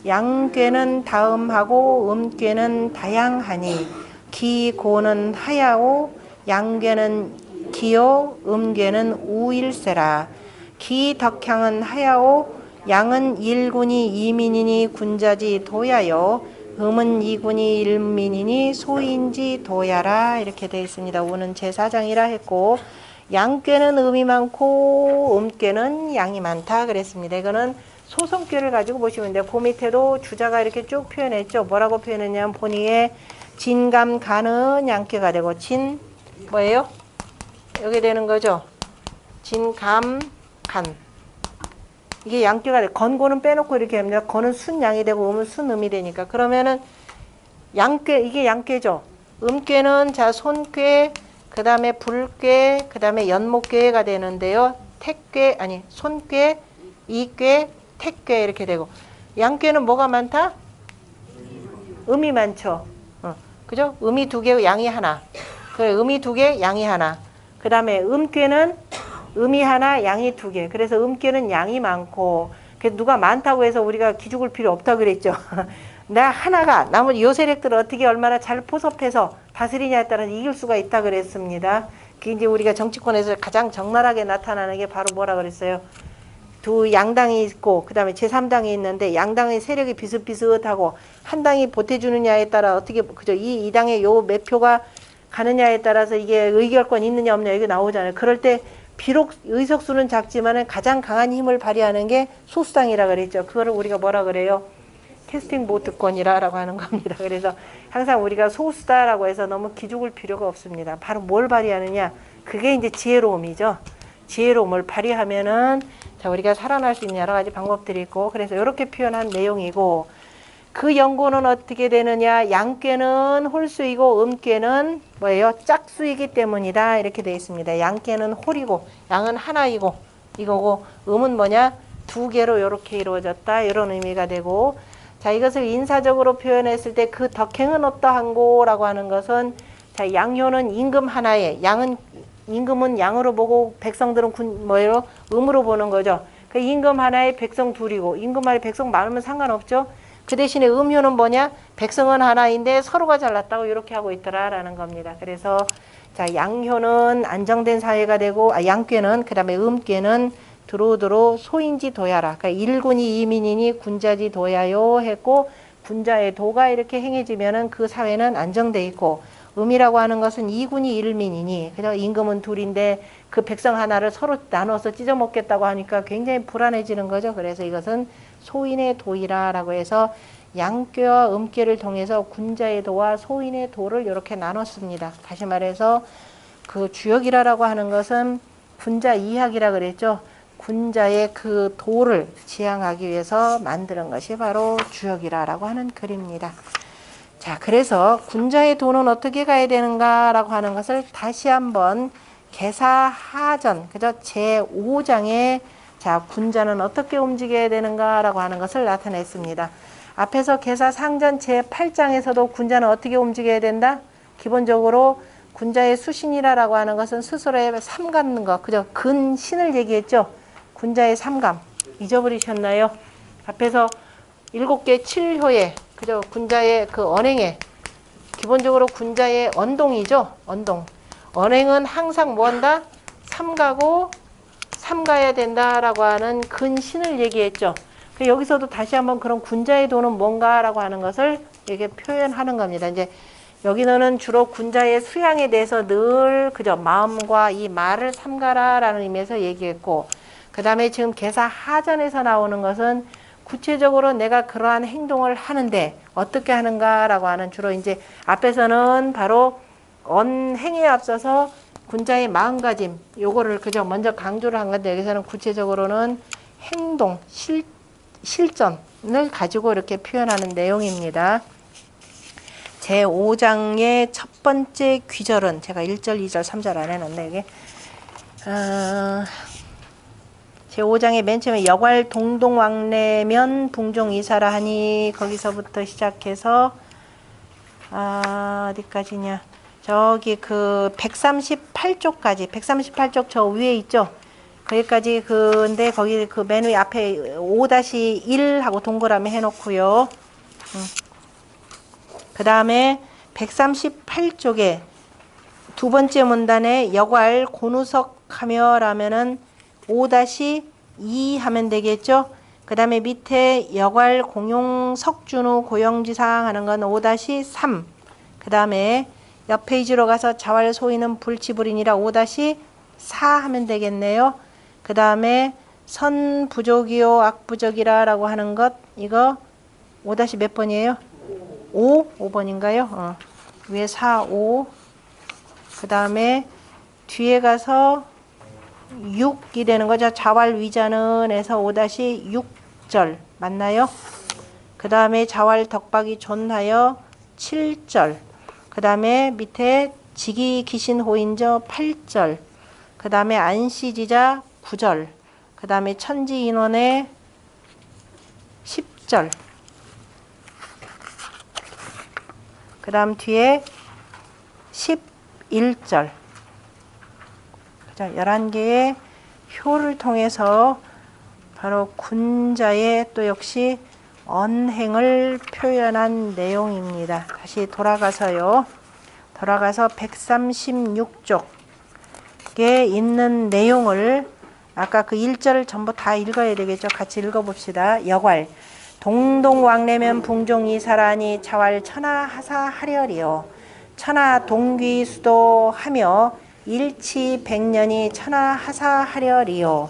양괴는 다음하고 음괴는 다양하니 기고는 하야오 양괴는 기요 음괴는 우일세라 기덕향은 하야오 양은 일군이 이민이니 군자지 도야요 음은 이군이 일민이니 소인지 도야라 이렇게 되어 있습니다. 우는 제4장이라 했고 양꾀는 음이 많고 음꾀는 양이 많다 그랬습니다. 이거는 소성꾀를 가지고 보시면 돼요. 그 밑에도 주자가 이렇게 쭉 표현했죠. 뭐라고 표현했냐면 본의에 진감 간은 양꾀가 되고 진 뭐예요? 여기 되는 거죠. 진감 간 이게 양꾀가 돼. 건고는 빼놓고 이렇게 합니다. 건은 순양이 되고 음은 순음이 되니까 그러면은 양꾀 이게 양꾀죠. 음꾀는 자 손꾀 그 다음에 불꾀 그 다음에 연목꾀가 되는데요. 택꾀 아니 손꾀 이꾀 택꾀 이렇게 되고 양꾀는 뭐가 많다? 음이 많죠. 그죠? 음이 두 개, 양이 하나. 그래, 음이 두 개, 양이 하나. 그 다음에 음꾀는 음이 하나, 양이 두 개. 그래서 음꾀는 양이 많고, 누가 많다고 해서 우리가 기죽을 필요 없다 그랬죠. 나 하나가, 나머지 요 세력들을 어떻게 얼마나 잘 포섭해서 다스리냐에 따라서 이길 수가 있다 그랬습니다. 그게 이제 우리가 정치권에서 가장 적나라하게 나타나는 게 바로 뭐라 그랬어요? 두 양당이 있고 그 다음에 제3당이 있는데 양당의 세력이 비슷비슷하고 한 당이 보태주느냐에 따라 어떻게 그죠 이 당의 요 몇 표가 가느냐에 따라서 이게 의결권이 있느냐 없느냐 이게 나오잖아요. 그럴 때 비록 의석수는 작지만은 가장 강한 힘을 발휘하는 게 소수당이라 그랬죠. 그거를 우리가 뭐라 그래요? 캐스팅 보트권이라고 하는 겁니다. 그래서 항상 우리가 소수다라고 해서 너무 기죽을 필요가 없습니다. 바로 뭘 발휘하느냐? 그게 이제 지혜로움이죠. 지혜로움을 발휘하면은 자 우리가 살아날 수 있는 여러 가지 방법들이 있고 그래서 이렇게 표현한 내용이고 그 연고는 어떻게 되느냐 양꾀는 홀수이고 음꾀는 뭐예요 짝수이기 때문이다 이렇게 되어 있습니다. 양꾀는 홀이고 양은 하나이고 이거고 음은 뭐냐 두 개로 이렇게 이루어졌다 이런 의미가 되고 자 이것을 인사적으로 표현했을 때 그 덕행은 어떠한고라고 하는 것은 자 양효는 임금 하나에 양은 임금은 양으로 보고 백성들은 뭐예요? 음으로 보는 거죠. 그 임금 하나에 백성 둘이고 임금 하나에 백성 많으면 상관없죠. 그 대신에 음효는 뭐냐? 백성은 하나인데 서로가 잘났다고 이렇게 하고 있더라라는 겁니다. 그래서 자 양효는 안정된 사회가 되고 양꾀는 그 다음에 음꾀는 두루두루 소인지 도야라. 그러니까 일군이 이민이니 군자지 도야요 했고 군자의 도가 이렇게 행해지면은 그 사회는 안정돼 있고 음이라고 하는 것은 이군이 일민이니 그래서 임금은 둘인데 그 백성 하나를 서로 나눠서 찢어먹겠다고 하니까 굉장히 불안해지는 거죠. 그래서 이것은 소인의 도이라라고 해서 양꾀와 음꾀를 통해서 군자의 도와 소인의 도를 이렇게 나눴습니다. 다시 말해서 그 주역이라고 하는 것은 군자 이학이라 그랬죠. 군자의 그 도를 지향하기 위해서 만드는 것이 바로 주역이라고 하는 글입니다. 자, 그래서 군자의 도는 어떻게 가야 되는가라고 하는 것을 다시 한번 계사하전, 그죠? 제5장에 자, 군자는 어떻게 움직여야 되는가라고 하는 것을 나타냈습니다. 앞에서 계사상전 제8장에서도 군자는 어떻게 움직여야 된다? 기본적으로 군자의 수신이라고 하는 것은 스스로의 삼가는 것, 그죠? 근신을 얘기했죠? 군자의 삼감. 잊어버리셨나요? 앞에서 7개 7효에 그죠? 군자의 그 언행에 기본적으로 군자의 언동이죠. 언동. 언행은 항상 뭐한다? 삼가고 삼가야 된다라고 하는 근신을 얘기했죠. 여기서도 다시 한번 그런 군자의 도는 뭔가라고 하는 것을 이렇게 표현하는 겁니다. 이제 여기는 주로 군자의 수양에 대해서 늘 그저 마음과 이 말을 삼가라라는 의미에서 얘기했고, 그 다음에 지금 계사 하전에서 나오는 것은 구체적으로 내가 그러한 행동을 하는데 어떻게 하는가라고 하는 주로 이제 앞에서는 바로 언행에 앞서서 군자의 마음가짐 요거를 그저 먼저 강조를 한 건데 여기서는 구체적으로는 행동, 실전을 가지고 이렇게 표현하는 내용입니다. 제5장의 첫 번째 귀절은 제가 1절, 2절, 3절 안 해놨네 이게. 제5장의 맨 처음에 여괄 동동왕래면 붕종이사라 하니 거기서부터 시작해서 어디까지냐 저기 그 138쪽까지 138쪽 저 위에 있죠. 거기까지 근데 거기 그 맨 위 앞에 5-1 하고 동그라미 해놓고요. 그 다음에 138쪽에 두 번째 문단에 여괄 고누석하며 라면은 5-2 하면 되겠죠. 그 다음에 밑에 여괄 공용 석준우 고영지상 하는 건 5-3. 그 다음에 옆 페이지로 가서 자활 소인은 불치불인이라 5-4 사 하면 되겠네요. 그 다음에 선부족이요 악부족이라 라고 하는 것, 이거 5 몇 번이에요? 5번인가요? 위에 4, 5. 그 다음에 뒤에 가서 6이 되는 거죠. 자왈위자는 에서 5-6절 맞나요? 그 다음에 자왈 덕박이 존하여 7절. 그 다음에 밑에 지기 기신 호인저 8절. 그 다음에 안시지자 9절. 그 다음에 천지인원의 10절. 그 다음 뒤에 11절. 11개의 효를 통해서 바로 군자의 또 역시 언행을 표현한 내용입니다. 다시 돌아가서요. 돌아가서 136쪽에 있는 내용을 아까 그 1절을 전부 다 읽어야 되겠죠. 같이 읽어봅시다. 여괄 동동왕래면 붕종이사라니 자왈 천하하사하려리요. 천하 동귀수도하며 일치백년이 천하하사하려리요.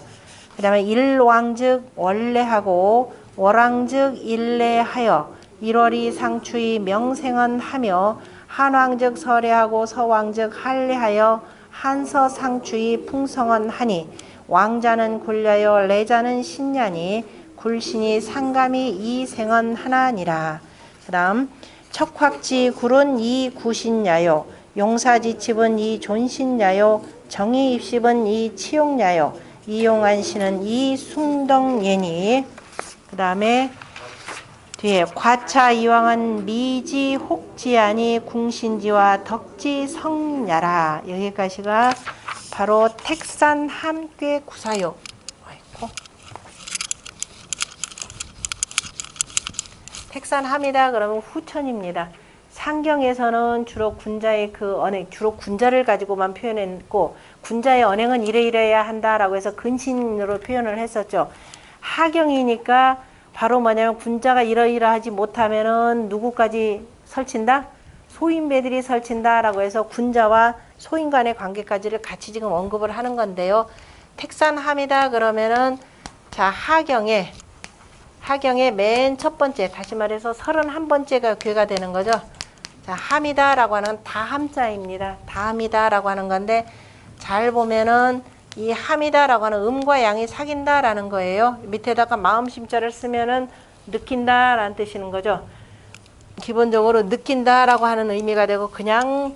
그 다음에 일왕즉 원래하고 월왕즉 일래하여 일월이 상추이 명생언하며 한왕즉 설해하고 서왕즉 할례하여 한서상추이 풍성언하니 왕자는 굴려요 레자는 신냐니 굴신이 상감이 이생언하나니라. 그 다음 척확지 굴은 이 구신야요 용사지칩은 이 존신야요 정의입십은 이 치용야요 이용안씨는 이 숭덩예니. 그 다음에 뒤에 과차 이왕은 미지 혹지아니 궁신지와 덕지 성야라. 여기까지가 바로 택산 함께 구사요. 택산함이다 그러면 후천입니다. 상경에서는 주로 군자의 그 언행, 주로 군자를 가지고만 표현했고 군자의 언행은 이래야 한다라고 해서 근신으로 표현을 했었죠. 하경이니까 바로 뭐냐면 군자가 이러이러하지 못하면은 누구까지 설친다? 소인배들이 설친다라고 해서 군자와 소인 간의 관계까지를 같이 지금 언급을 하는 건데요. 택산함이다 그러면은 자 하경의 맨 첫 번째, 다시 말해서 31번째가 괴가 되는 거죠. 자, 함이다라고 하는 다함자입니다. 다함이다라고 하는 건데 잘 보면은 이 함이다라고 하는 음과 양이 사귄다라는 거예요. 밑에다가 마음심자를 쓰면은 느낀다라는 뜻이는 거죠. 기본적으로 느낀다라고 하는 의미가 되고 그냥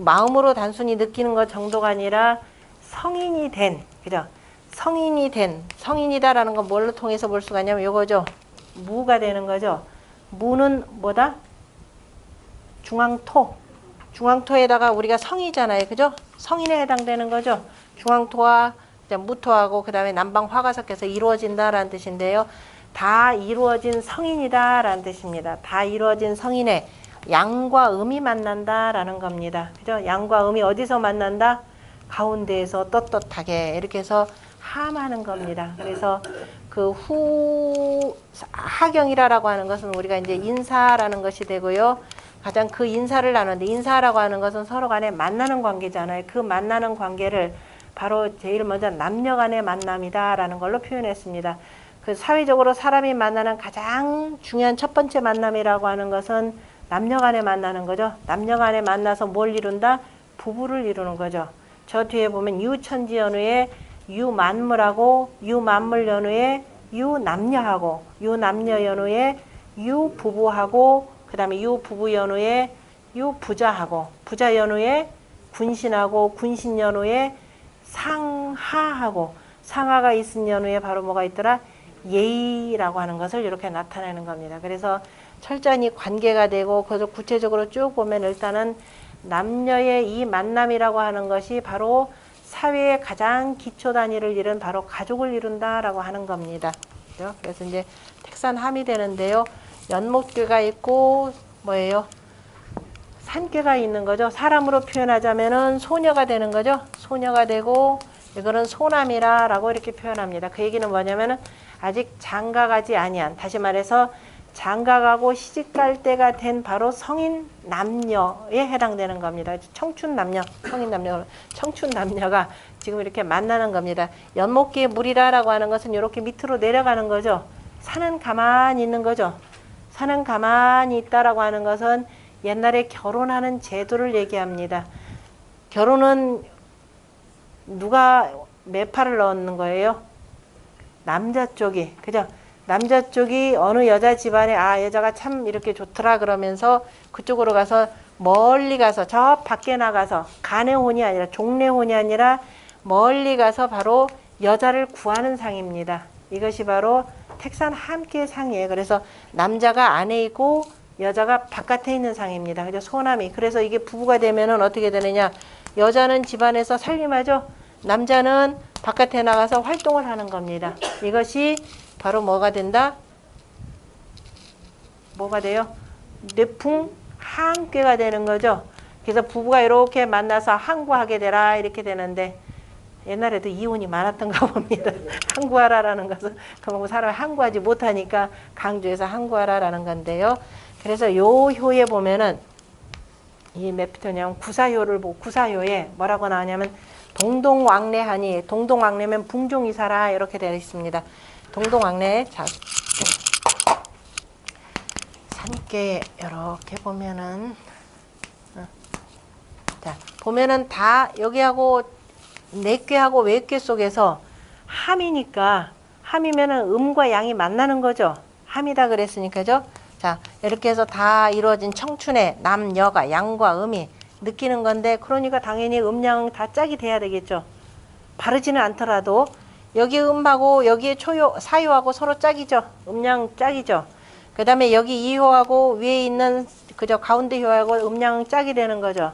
마음으로 단순히 느끼는 것 정도가 아니라 성인이 된, 그죠? 성인이다라는 건 뭘로 통해서 볼 수가 있냐면 요거죠. 무가 되는 거죠. 무는 뭐다? 중앙토에다가 우리가 성이잖아요. 그죠? 성인에 해당되는 거죠. 중앙토와 무토하고 그 다음에 남방화가 섞여서 이루어진다라는 뜻인데요. 다 이루어진 성인이다라는 뜻입니다. 다 이루어진 성인의 양과 음이 만난다라는 겁니다. 그죠? 양과 음이 어디서 만난다? 가운데에서 떳떳하게 이렇게 해서 함하는 겁니다. 그래서 그 하경이라고 하는 것은 우리가 이제 인사라는 것이 되고요. 가장 그 인사를 나누는데 인사라고 하는 것은 서로 간에 만나는 관계잖아요. 그 만나는 관계를 바로 제일 먼저 남녀 간의 만남이다라는 걸로 표현했습니다. 그 사회적으로 사람이 만나는 가장 중요한 첫 번째 만남이라고 하는 것은 남녀 간에 만나는 거죠. 남녀 간에 만나서 뭘 이룬다? 부부를 이루는 거죠. 저 뒤에 보면 유천지연후에 유만물하고 유만물연후에 유남녀하고 유남녀연후에 유부부하고 그 다음에 유부부연후에 유부자하고 부자연후에 군신하고 군신연후에 상하하고 상하가 있은 연후에 바로 뭐가 있더라? 예의라고 하는 것을 이렇게 나타내는 겁니다. 그래서 철저히 관계가 되고 그래서 구체적으로 쭉 보면 일단은 남녀의 이 만남이라고 하는 것이 바로 사회의 가장 기초 단위를 이룬 바로 가족을 이룬다라고 하는 겁니다. 그렇죠? 그래서 이제 택산함이 되는데요. 연못괴가 있고 뭐예요? 산괴가 있는 거죠. 사람으로 표현하자면은 소녀가 되는 거죠. 소녀가 되고 이거는 소남이라라고 이렇게 표현합니다. 그 얘기는 뭐냐면은 아직 장가가지 아니한, 다시 말해서 장가가고 시집갈 때가 된 바로 성인 남녀에 해당되는 겁니다. 청춘 남녀, 성인 남녀, 청춘 남녀가 지금 이렇게 만나는 겁니다. 연못기의 물이라라고 하는 것은 이렇게 밑으로 내려가는 거죠. 산은 가만히 있는 거죠. 산은 가만히 있다라고 하는 것은 옛날에 결혼하는 제도를 얘기합니다. 결혼은 누가 매파를 넣는 거예요? 남자 쪽이. 그죠? 남자 쪽이 어느 여자 집안에 아 여자가 참 이렇게 좋더라 그러면서 그쪽으로 가서 멀리 가서 저 밖에 나가서 간의혼이 아니라 종례혼이 아니라 멀리 가서 바로 여자를 구하는 상입니다. 이것이 바로 택산 함께 상이에요. 그래서 남자가 안에 있고 여자가 바깥에 있는 상입니다. 그죠? 소남이. 그래서 이게 부부가 되면은 어떻게 되느냐? 여자는 집안에서 살림하죠. 남자는 바깥에 나가서 활동을 하는 겁니다. 이것이 바로 뭐가 된다? 뭐가 돼요? 뇌풍 항괴가 되는 거죠. 그래서 부부가 이렇게 만나서 항구하게 되라 이렇게 되는데 옛날에도 이혼이 많았던가 봅니다. 항구하라라는 것은 그럼 사람을 항구하지 못하니까 강조해서 항구하라라는 건데요. 그래서 요 효에 보면은 이 메피토냐면 구사효를 보고 구사효에 뭐라고 나오냐면 동동왕래하니 동동왕래면 붕종이사라 이렇게 되어 있습니다. 동동왕래 자 산께 이렇게 보면은 자 보면은 다 여기하고 내꾀하고 외꾀 속에서 함이니까 함이면은 음과 양이 만나는 거죠. 함이다 그랬으니까죠. 자 이렇게 해서 다 이루어진 청춘의 남여가 양과 음이 느끼는 건데 그러니까 당연히 음양 다 짝이 돼야 되겠죠. 바르지는 않더라도 여기 음하고 여기에 초효 사효하고 서로 짝이죠. 음양 짝이죠. 그 다음에 여기 이효하고 위에 있는 그저 가운데 효하고 음양은 짝이 되는 거죠.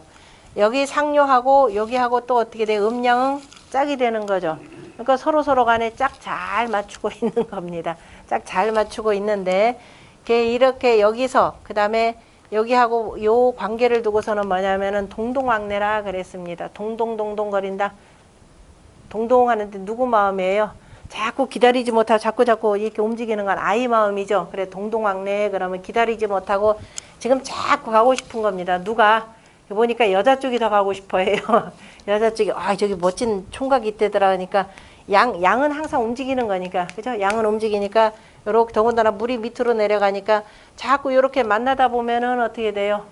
여기 상효하고 여기하고 또 어떻게 돼? 음양은 짝이 되는 거죠. 그러니까 서로 간에 짝 잘 맞추고 있는 겁니다. 짝 잘 맞추고 있는데 이렇게 여기서 그 다음에 여기하고 요 관계를 두고서는 뭐냐면은 동동왕래라 그랬습니다. 동동동동거린다. 동동하는데 누구 마음이에요? 자꾸 기다리지 못하고 자꾸 이렇게 움직이는 건 아이 마음이죠. 그래 동동왕래 그러면 기다리지 못하고 지금 자꾸 가고 싶은 겁니다. 누가? 보니까 여자 쪽이 더 가고 싶어 해요. 여자 쪽이 아 저기 멋진 총각이 있대더라 그러니까 양은 항상 움직이는 거니까 그죠? 양은 움직이니까 요렇게 더군다나 물이 밑으로 내려가니까 자꾸 요렇게 만나다 보면은 어떻게 돼요?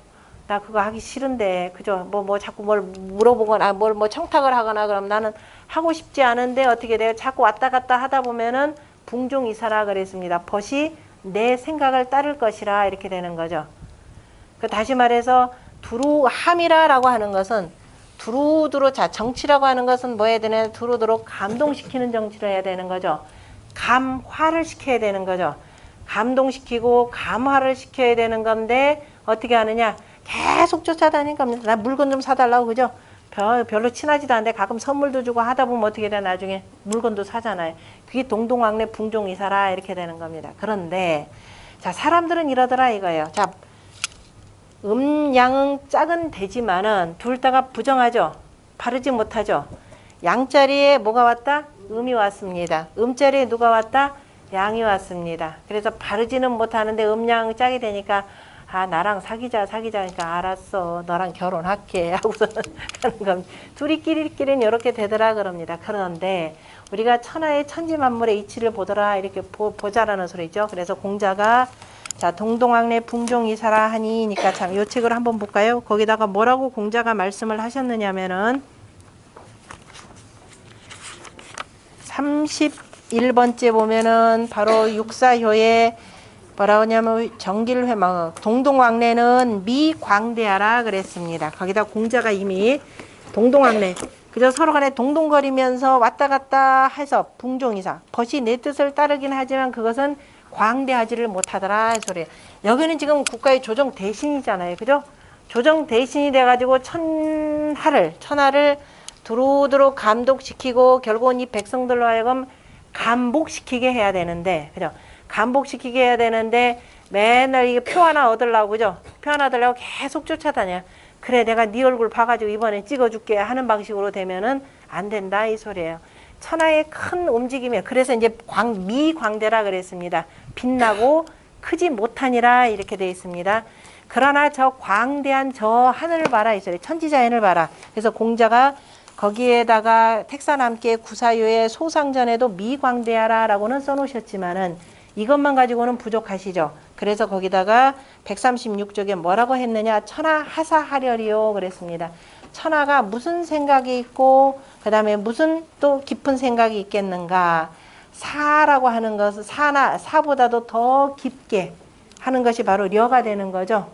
나 그거 하기 싫은데 그죠? 뭐 자꾸 뭘 물어보거나 뭐 청탁을 하거나 그럼 나는 하고 싶지 않은데 어떻게 돼요? 자꾸 왔다 갔다 하다 보면은 붕종이사라 그랬습니다. 벗이 내 생각을 따를 것이라 이렇게 되는 거죠. 그 다시 말해서 두루함이라라고 하는 것은 두루두루 자 정치라고 하는 것은 뭐 해야 되냐? 두루두루 감동시키는 정치를 해야 되는 거죠. 감화를 시켜야 되는 거죠. 감동시키고 감화를 시켜야 되는 건데 어떻게 하느냐? 계속 쫓아다니는 겁니다. 나 물건 좀 사달라고 그죠? 별로 친하지도 않은데 가끔 선물도 주고 하다 보면 어떻게 돼? 나중에 물건도 사잖아요. 그게 동동왕래 붕종이사라 이렇게 되는 겁니다. 그런데 자 사람들은 이러더라 이거예요. 자 양은 짝은 되지만은 둘 다가 부정하죠. 바르지 못하죠. 양자리에 뭐가 왔다? 음이 왔습니다. 음자리에 누가 왔다? 양이 왔습니다. 그래서 바르지는 못하는데 음양 짝이 되니까 아 나랑 사귀자 그러니까 알았어 너랑 결혼할게 하고서는 하는 겁니다. 둘이끼리는 이렇게 되더라 그럽니다. 그런데 우리가 천하의 천지만물의 이치를 보더라 이렇게 보자라는 소리죠. 그래서 공자가 자 동동왕래 붕종이사라 하니니까 참 요 책을 한번 볼까요? 거기다가 뭐라고 공자가 말씀을 하셨느냐면은 31번째 보면은 바로 육사효에 뭐라고 하냐면 정길회망 동동왕래는 미광대하라 그랬습니다. 거기다 공자가 이미 동동왕래 그저 서로 간에 동동거리면서 왔다 갔다 해서 붕종이사 벗이 내 뜻을 따르긴 하지만 그것은 광대하지를 못하더라 소리예요. 여기는 지금 국가의 조정 대신이잖아요. 그죠? 조정 대신이 돼가지고 천하를 두루두루 감독시키고 결국은 이 백성들로 하여금 감복시키게 해야 되는데 그죠? 감복시키게 해야 되는데 맨날 이게 표 하나 얻으려고 그죠? 표 하나 얻으려고 계속 쫓아다녀. 그래 내가 네 얼굴 봐가지고 이번에 찍어줄게 하는 방식으로 되면은 안 된다 이 소리예요. 천하의 큰 움직임이에요. 그래서 이제 미광대라 그랬습니다. 빛나고 크지 못하니라 이렇게 되어 있습니다. 그러나 저 광대한 저 하늘을 봐라 이 소리 천지자연을 봐라. 그래서 공자가 거기에다가 택사남께 구사유의 소상전에도 미광대하라 라고는 써놓으셨지만은 이것만 가지고는 부족하시죠. 그래서 거기다가 136쪽에 뭐라고 했느냐, 천하 하사하려리요 그랬습니다. 천하가 무슨 생각이 있고 그 다음에 무슨 또 깊은 생각이 있겠는가. 사라고 하는 것은 사보다도 더 깊게 하는 것이 바로 려가 되는 거죠.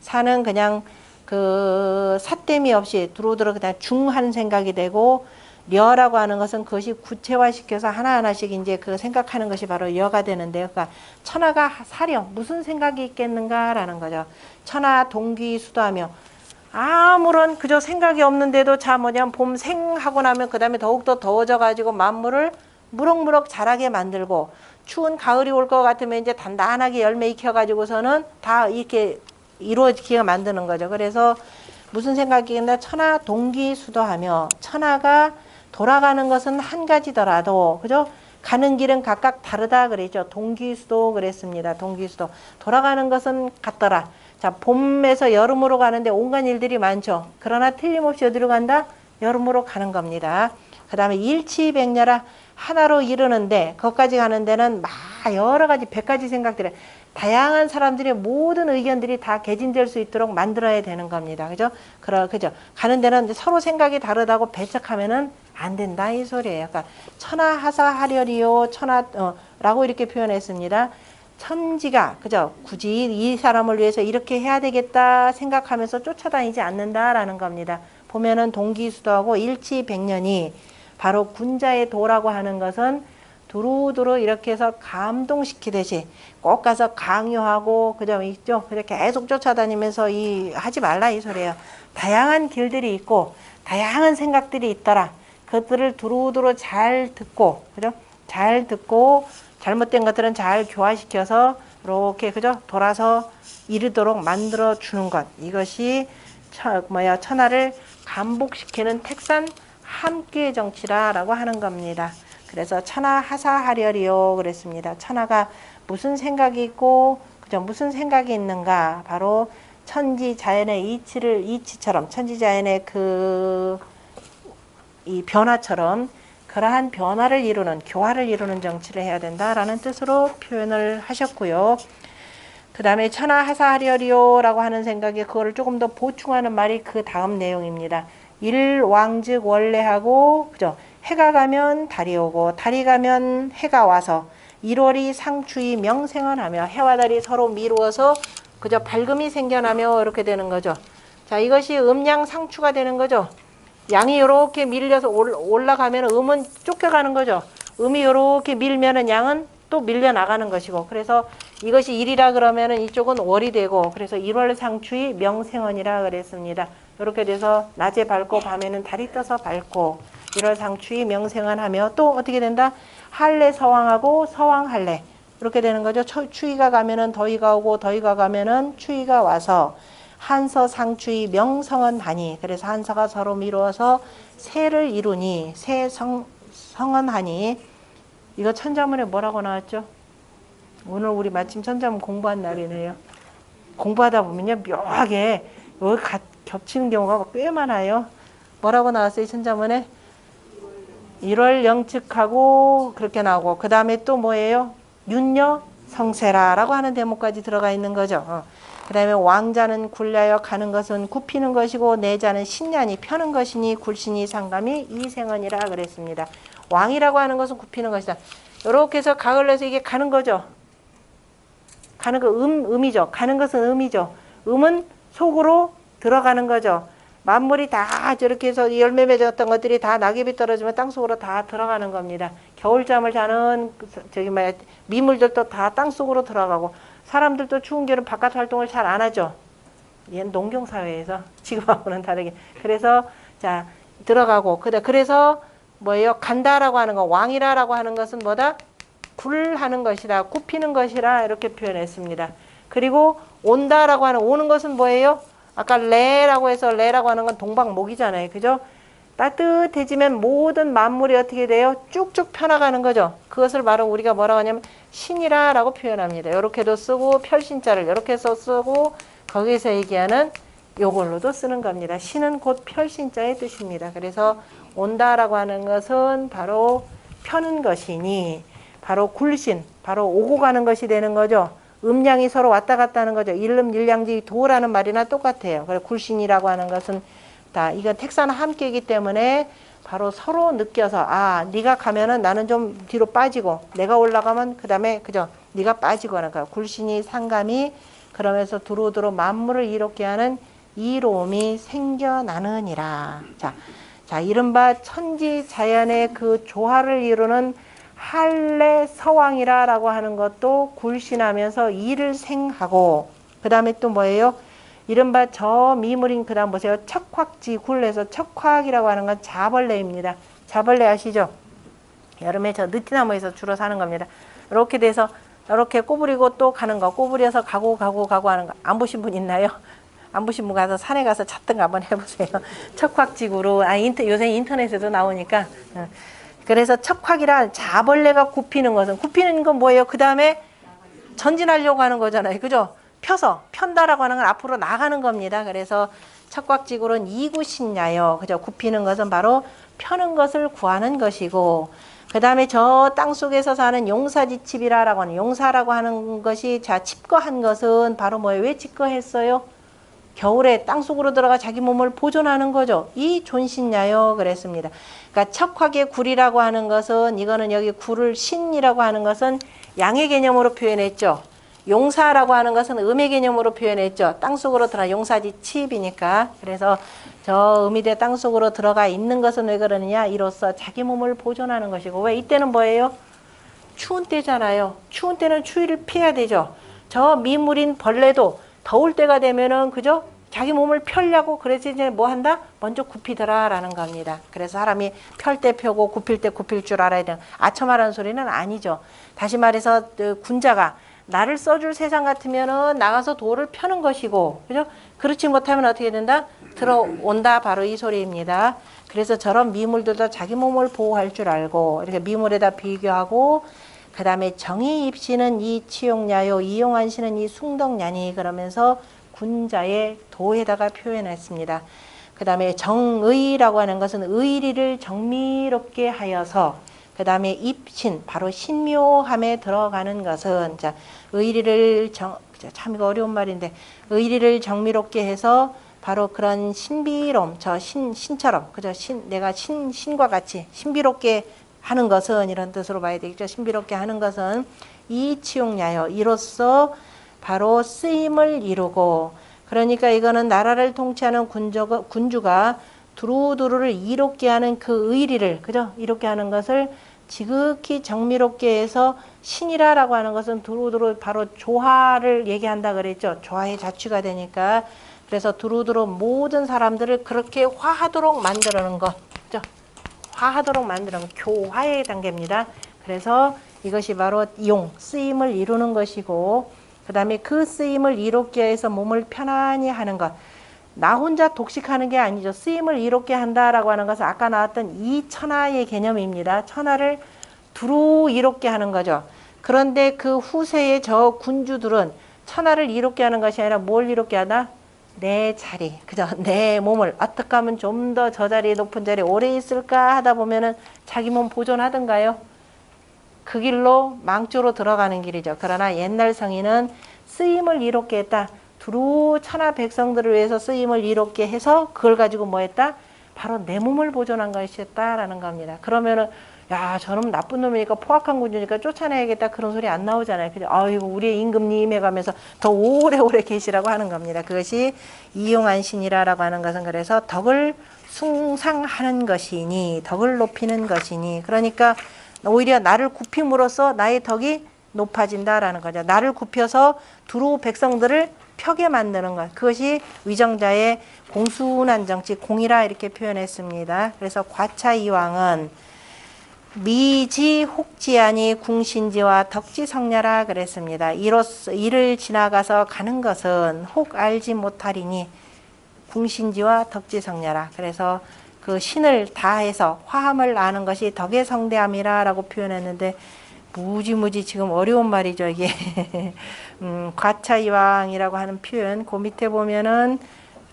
사는 그냥 그 삿됨이 없이 두루두루 그냥 중한 생각이 되고, 려라고 하는 것은 그것이 구체화시켜서 하나하나씩 이제 그 생각하는 것이 바로 려가 되는데요. 그러니까 천하가 사려 무슨 생각이 있겠는가라는 거죠. 천하 동귀수도하며 아무런 그저 생각이 없는데도 자 뭐냐면 봄 생하고 나면 그 다음에 더욱더 더워져 가지고 만물을 무럭무럭 자라게 만들고, 추운 가을이 올 것 같으면 이제 단단하게 열매 익혀 가지고서는 다 이렇게 이루어지게 만드는 거죠. 그래서 무슨 생각이겠나, 천하 동귀수도하며 천하가 돌아가는 것은 한 가지더라도 그죠? 가는 길은 각각 다르다 그랬죠. 동귀수도 그랬습니다. 동귀수도. 돌아가는 것은 같더라. 자, 봄에서 여름으로 가는데 온갖 일들이 많죠. 그러나 틀림없이 어디로 간다? 여름으로 가는 겁니다. 그 다음에 일치백렬아, 하나로 이르는데 그것까지 가는 데는 막 여러 가지 100가지 생각들이, 다양한 사람들의 모든 의견들이 다 개진될 수 있도록 만들어야 되는 겁니다. 그죠? 그죠? 가는 데는 서로 생각이 다르다고 배척하면은 안 된다 이 소리예요. 그러니까 천하하사하려리요 라고 이렇게 표현했습니다. 천지가 그죠? 굳이 이 사람을 위해서 이렇게 해야 되겠다 생각하면서 쫓아다니지 않는다라는 겁니다. 보면은 동기수도하고 일치백년이 바로 군자의 도라고 하는 것은 두루두루 이렇게 해서 감동시키듯이 꼭 가서 강요하고 그죠? 있죠? 그렇게 계속 쫓아다니면서 하지 말라 이 소리예요. 다양한 길들이 있고 다양한 생각들이 있더라. 그것들을 두루두루 잘 듣고 그죠? 잘 듣고 잘못된 것들은 잘 교화시켜서 이렇게 그죠? 돌아서 이르도록 만들어 주는 것. 이것이 천하를 감복시키는 택산 함께 정치라라고 하는 겁니다. 그래서 천하 하사하려리요 그랬습니다. 천하가 무슨 생각이 있고 그죠? 무슨 생각이 있는가? 바로 천지 자연의 이치처럼 천지 자연의 이 변화처럼 그러한 변화를 이루는 교화를 이루는 정치를 해야 된다라는 뜻으로 표현을 하셨고요. 그 다음에 천하 하사하려리요라고 하는 생각에 그거를 조금 더 보충하는 말이 그 다음 내용입니다. 일왕즉 원래하고 그죠? 해가 가면 달이 오고 달이 가면 해가 와서 1월이 상추이 명생언하며 해와 달이 서로 미루어서 그죠? 밝음이 생겨나며 이렇게 되는 거죠. 자, 이것이 음양 상추가 되는 거죠. 양이 이렇게 밀려서 올라가면 음은 쫓겨가는 거죠. 음이 이렇게 밀면은 양은 또 밀려 나가는 것이고, 그래서 이것이 일이라 그러면은 이쪽은 월이 되고, 그래서 1월 상추이 명생언이라 그랬습니다. 이렇게 돼서 낮에 밝고 밤에는 달이 떠서 밝고 1월 상추이 명생언하며 또 어떻게 된다? 할래 서왕하고 서왕할래 이렇게 되는 거죠. 추위가 가면은 더위가 오고 더위가 가면은 추위가 와서 한서 상추이 명성언하니, 그래서 한서가 서로 미루어서 세를 이루니 성언하니. 이거 천자문에 뭐라고 나왔죠? 오늘 우리 마침 천자문 공부한 날이네요. 공부하다 보면요 묘하게 여기 겹치는 경우가 꽤 많아요. 뭐라고 나왔어요 천자문에? 1월 영측하고 그렇게 나오고, 그 다음에 또 뭐예요? 윤여 성세라라고 하는 대목까지 들어가 있는 거죠. 그 다음에 왕자는 굴려여 가는 것은 굽히는 것이고 내자는 신년이 펴는 것이니 굴신이 상감이 이생언이라 그랬습니다. 왕이라고 하는 것은 굽히는 것이다. 이렇게 해서 각을 내서 이게 가는 거죠. 가는 거 음이죠. 가는 것은 음이죠. 음은 속으로 들어가는 거죠. 만물이 다 저렇게 해서 열매 맺었던 것들이 다 낙엽이 떨어지면 땅속으로 다 들어가는 겁니다. 겨울잠을 자는 미물들도 다 땅속으로 들어가고, 사람들도 추운 겨울은 바깥 활동을 잘 안 하죠. 얘는 농경사회에서 지금하고는 다르게. 그래서 자 들어가고, 그래서 뭐예요? 간다라고 하는 거, 왕이라라고 하는 것은 뭐다? 굴하는 것이다, 굽히는 것이라 이렇게 표현했습니다. 그리고 온다라고 하는, 오는 것은 뭐예요? 아까 레라고 해서, 레라고 하는 건 동방목이잖아요. 그죠? 따뜻해지면 모든 만물이 어떻게 돼요? 쭉쭉 펴나가는 거죠. 그것을 바로 우리가 뭐라고 하냐면 신이라라고 표현합니다. 이렇게도 쓰고 펼신자를 이렇게 해서 쓰고, 거기서 얘기하는 요걸로도 쓰는 겁니다. 신은 곧 펼신자의 뜻입니다. 그래서 온다라고 하는 것은 바로 펴는 것이니 바로 굴신, 바로 오고 가는 것이 되는 거죠. 음양이 서로 왔다 갔다 하는 거죠. 일름 일량지 도라는 말이나 똑같아요. 그래서 굴신이라고 하는 것은 다 이건 택사는 함께이기 때문에 바로 서로 느껴서 아 네가 가면은 나는 좀 뒤로 빠지고 내가 올라가면 그 다음에 그죠 네가 빠지고 하는 거야. 굴신이 상감이 그러면서 두루두루 만물을 이롭게 하는 이로움이 생겨나느니라. 자 이른바 천지 자연의 그 조화를 이루는 할례 서왕이라고 하는 것도 굴신하면서 이를 생하고 그 다음에 또 뭐예요? 이른바 저 미물인 그 다음 보세요. 척확지굴에서 척확이라고 하는 건 자벌레입니다. 자벌레 아시죠? 여름에 저 느티나무에서 주로 사는 겁니다. 이렇게 돼서 이렇게 꼬부리고 또 가는 거 꼬부려서 가고 하는 거 안 보신 분 있나요? 안 보신 분 가서 산에 가서 찾든가 한번 해보세요. 척확지구로 요새 인터넷에도 나오니까 그래서 척확이란 자벌레가 굽히는 건 뭐예요? 그 다음에 전진하려고 하는 거잖아요. 그죠? 편다라고 하는 건 앞으로 나가는 겁니다. 그래서 척곽지구는 이구신야요. 그죠? 굽히는 것은 바로 펴는 것을 구하는 것이고, 그 다음에 저 땅 속에서 사는 용사지칩이라고 하는, 용사라고 하는 것이, 자, 칩거한 것은 바로 뭐예요? 왜 칩거했어요? 겨울에 땅 속으로 들어가 자기 몸을 보존하는 거죠. 이 존신야요. 그랬습니다. 그러니까 척확의 굴이라고 하는 것은, 이거는 여기 굴을 신이라고 하는 것은 양의 개념으로 표현했죠. 용사라고 하는 것은 음의 개념으로 표현했죠. 땅속으로 들어가 용사지 칩이니까. 그래서 저 음이대 땅속으로 들어가 있는 것은 왜 그러느냐? 이로써 자기 몸을 보존하는 것이고. 왜 이때는 뭐예요? 추운 때잖아요. 추운 때는 추위를 피해야 되죠. 저 미물인 벌레도 더울 때가 되면은 그죠? 자기 몸을 펴려고 그래서 이제 뭐 한다? 먼저 굽히더라라는 겁니다. 그래서 사람이 펼 때 펴고 굽힐 때 굽힐 줄 알아야 돼요. 아첨하라는 소리는 아니죠. 다시 말해서 군자가 나를 써줄 세상 같으면은 나가서 돌을 펴는 것이고, 그죠? 그렇지 못하면 어떻게 된다? 들어온다. 바로 이 소리입니다. 그래서 저런 미물들도 자기 몸을 보호할 줄 알고, 이렇게 미물에다 비교하고, 그 다음에 정의 입시는 이 치용야요, 이용한 시는 이 숭덕냐니, 그러면서 군자의 도에다가 표현했습니다. 그 다음에 정의라고 하는 것은 의리를 정미롭게 하여서, 그 다음에 입신, 바로 신묘함에 들어가는 것은, 자, 의리를 참 이거 어려운 말인데, 의리를 정미롭게 해서 바로 그런 신비로움, 신처럼, 그죠? 내가 신과 같이 신비롭게 하는 것은, 이런 뜻으로 봐야 되겠죠. 신비롭게 하는 것은 이 치용야요, 이로써 바로 쓰임을 이루고, 그러니까 이거는 나라를 통치하는 군주가 두루두루를 이롭게 하는 그 의리를, 그죠? 이롭게 하는 것을 지극히 정미롭게 해서, 신이라고 하는 것은 두루두루 바로 조화를 얘기한다 그랬죠. 조화의 자취가 되니까. 그래서 두루두루 모든 사람들을 그렇게 화하도록 만들어놓은 것. 그죠? 화하도록 만들어놓은 교화의 단계입니다. 그래서 이것이 바로 쓰임을 이루는 것이고, 그 다음에 그 쓰임을 이롭게 해서 몸을 편안히 하는 것. 나 혼자 독식하는 게 아니죠. 쓰임을 이롭게 한다라고 하는 것은 아까 나왔던 이 천하의 개념입니다. 천하를 두루 이롭게 하는 거죠. 그런데 그 후세의 저 군주들은 천하를 이롭게 하는 것이 아니라 뭘 이롭게 하다? 내 자리, 그죠? 내 몸을 어떻게 하면 좀 더 저 자리에 높은 자리에 오래 있을까 하다 보면은 자기 몸 보존하던가요? 그 길로 망조로 들어가는 길이죠. 그러나 옛날 성인은 쓰임을 이롭게 했다. 두루 천하 백성들을 위해서 쓰임을 이롭게 해서 그걸 가지고 뭐 했다? 바로 내 몸을 보존한 것이었다라는 겁니다. 그러면은 야 저놈 나쁜 놈이니까 포악한 군주니까 쫓아내야겠다 그런 소리 안 나오잖아요. 그죠? 아이고 우리의 임금님 해가면서 더 오래오래 계시라고 하는 겁니다. 그것이 이용한 신이라고 하는 것은 그래서 덕을 숭상하는 것이니, 덕을 높이는 것이니, 그러니까 오히려 나를 굽힘으로써 나의 덕이 높아진다라는 거죠. 나를 굽혀서 두루 백성들을 펴게 만드는 것. 그것이 위정자의 공순한 정치, 공이라 이렇게 표현했습니다. 그래서 과차이왕은 미지 혹지하니 궁신지와 덕지성냐라 그랬습니다. 이를 지나가서 가는 것은 혹 알지 못하리니 궁신지와 덕지성냐라. 그래서 그 신을 다해서 화함을 아는 것이 덕의 성대함이라고 표현했는데 무지무지 지금 어려운 말이죠 이게. 과차이왕이라고 하는 표현 그 밑에 보면은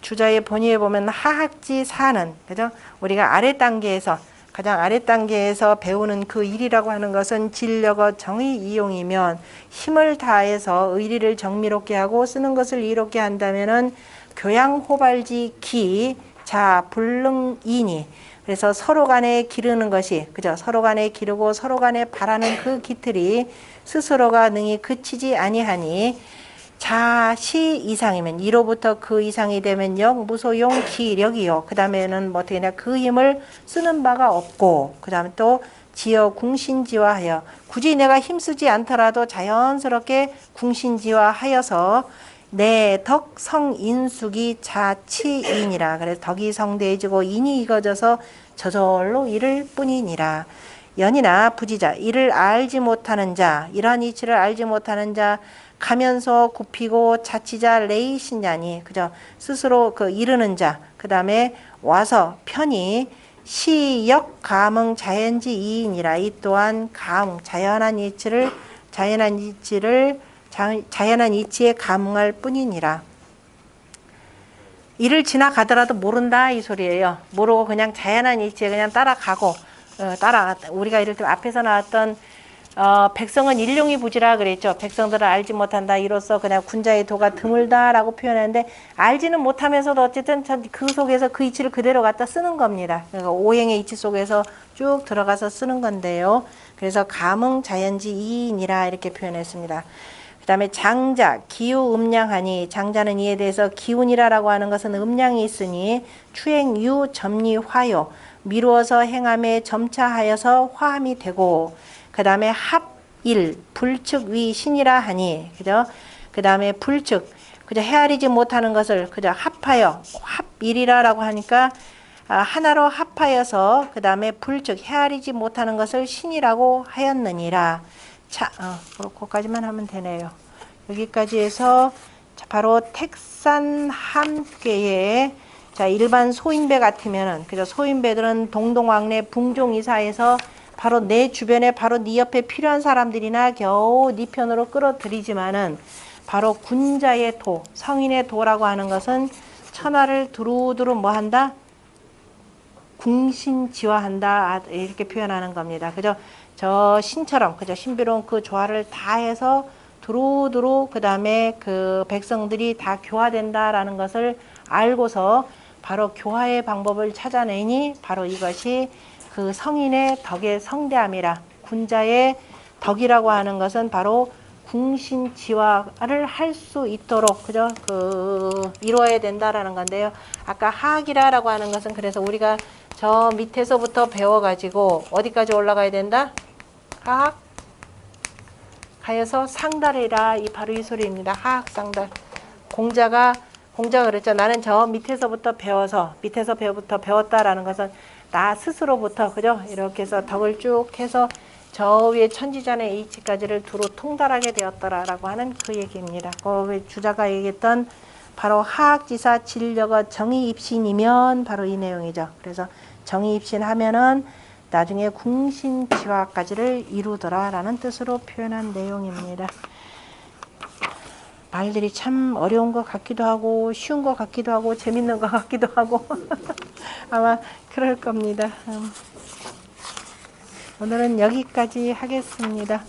주자의 본의에 보면 하학지 사는, 그죠? 우리가 아래 단계에서, 가장 아래 단계에서 배우는 그 일이라고 하는 것은 진력어 정의 이용이면 힘을 다해서 의리를 정미롭게 하고 쓰는 것을 이롭게 한다면은 교양호발지 기, 자, 불능이니. 그래서 서로 간에 기르는 것이, 그죠? 서로 간에 기르고 서로 간에 바라는 그 기틀이 스스로가 능히 그치지 아니하니 자시 이상이면 이로부터 그 이상이 되면 역 무소용 기력이요. 그 다음에는 뭐 어떻게 되냐, 그 힘을 쓰는 바가 없고, 그 다음에 또 지어 궁신지화하여, 굳이 내가 힘쓰지 않더라도 자연스럽게 궁신지화하여서 내 덕 성인숙이 자치이니라. 그래서 덕이 성대해지고 인이 익어져서 저절로 이를 뿐이니라. 연이나 부지자, 이를 알지 못하는 자, 이러한 이치를 알지 못하는 자, 가면서 굽히고 자치자 레이신자니, 그죠? 스스로 그 이르는 자, 그 다음에 와서 편히 시역 감응 자연지 이인이라. 이 또한 감응, 자연한 이치를 자연한 이치에 감응할 뿐이니라. 이를 지나가더라도 모른다 이 소리예요. 모르고 그냥 자연한 이치에 그냥 따라가고, 우리가 이럴 때 앞에서 나왔던 백성은 일용이 부지라 그랬죠. 백성들을 알지 못한다. 이로써 그냥 군자의 도가 드물다라고 표현하는데, 알지는 못하면서도 어쨌든 그 속에서 그 이치를 그대로 갖다 쓰는 겁니다. 그러니까 오행의 이치 속에서 쭉 들어가서 쓰는 건데요. 그래서 감응 자연지 이인이라 이렇게 표현했습니다. 그 다음에 장자, 기우 음량하니, 장자는 이에 대해서 기운이라라고 하는 것은 음량이 있으니 추행유 점리 화요, 미루어서 행함에 점차하여서 화함이 되고, 그 다음에 합일, 불측 위 신이라 하니, 그죠? 그 다음에 불측, 그죠? 헤아리지 못하는 것을, 그죠? 합하여, 합일이라라고 하니까, 하나로 합하여서, 그 다음에 불측, 헤아리지 못하는 것을 신이라고 하였느니라. 자, 그거까지만 하면 되네요. 여기까지 해서, 자, 바로 택산 함께에, 자, 일반 소인배 같으면은, 그죠? 소인배들은 동동왕래 붕종이사에서 바로 내 주변에 바로 네 옆에 필요한 사람들이나 겨우 네 편으로 끌어들이지만은, 바로 군자의 도, 성인의 도라고 하는 것은 천하를 두루두루 뭐 한다? 궁신지화한다. 이렇게 표현하는 겁니다. 그죠? 저 신처럼, 그죠? 신비로운 그 조화를 다해서 두루두루 그 다음에 그 백성들이 다 교화된다라는 것을 알고서 바로 교화의 방법을 찾아내니 바로 이것이 그 성인의 덕의 성대함이라. 군자의 덕이라고 하는 것은 바로 궁신지화를 할 수 있도록, 그죠? 이루어야 된다라는 건데요. 아까 하악이라고 하는 것은 그래서 우리가 저 밑에서부터 배워가지고 어디까지 올라가야 된다? 하악 가여서 상달이라. 이 바로 이 소리입니다. 하악 상달. 공자가 그랬죠. 나는 저 밑에서부터 배웠다라는 것은 나 스스로부터, 그죠? 이렇게 해서 덕을 쭉 해서 저 위에 천지전의 이치까지를 두루 통달하게 되었더라라고 하는 그 얘기입니다. 그 주자가 얘기했던 바로 하악지사 진력어 정의입신이면 바로 이 내용이죠. 그래서 정의입신하면은 나중에 궁신지화까지를 이루더라라는 뜻으로 표현한 내용입니다. 말들이 참 어려운 것 같기도 하고 쉬운 것 같기도 하고 재밌는 것 같기도 하고 아마 그럴 겁니다. 오늘은 여기까지 하겠습니다.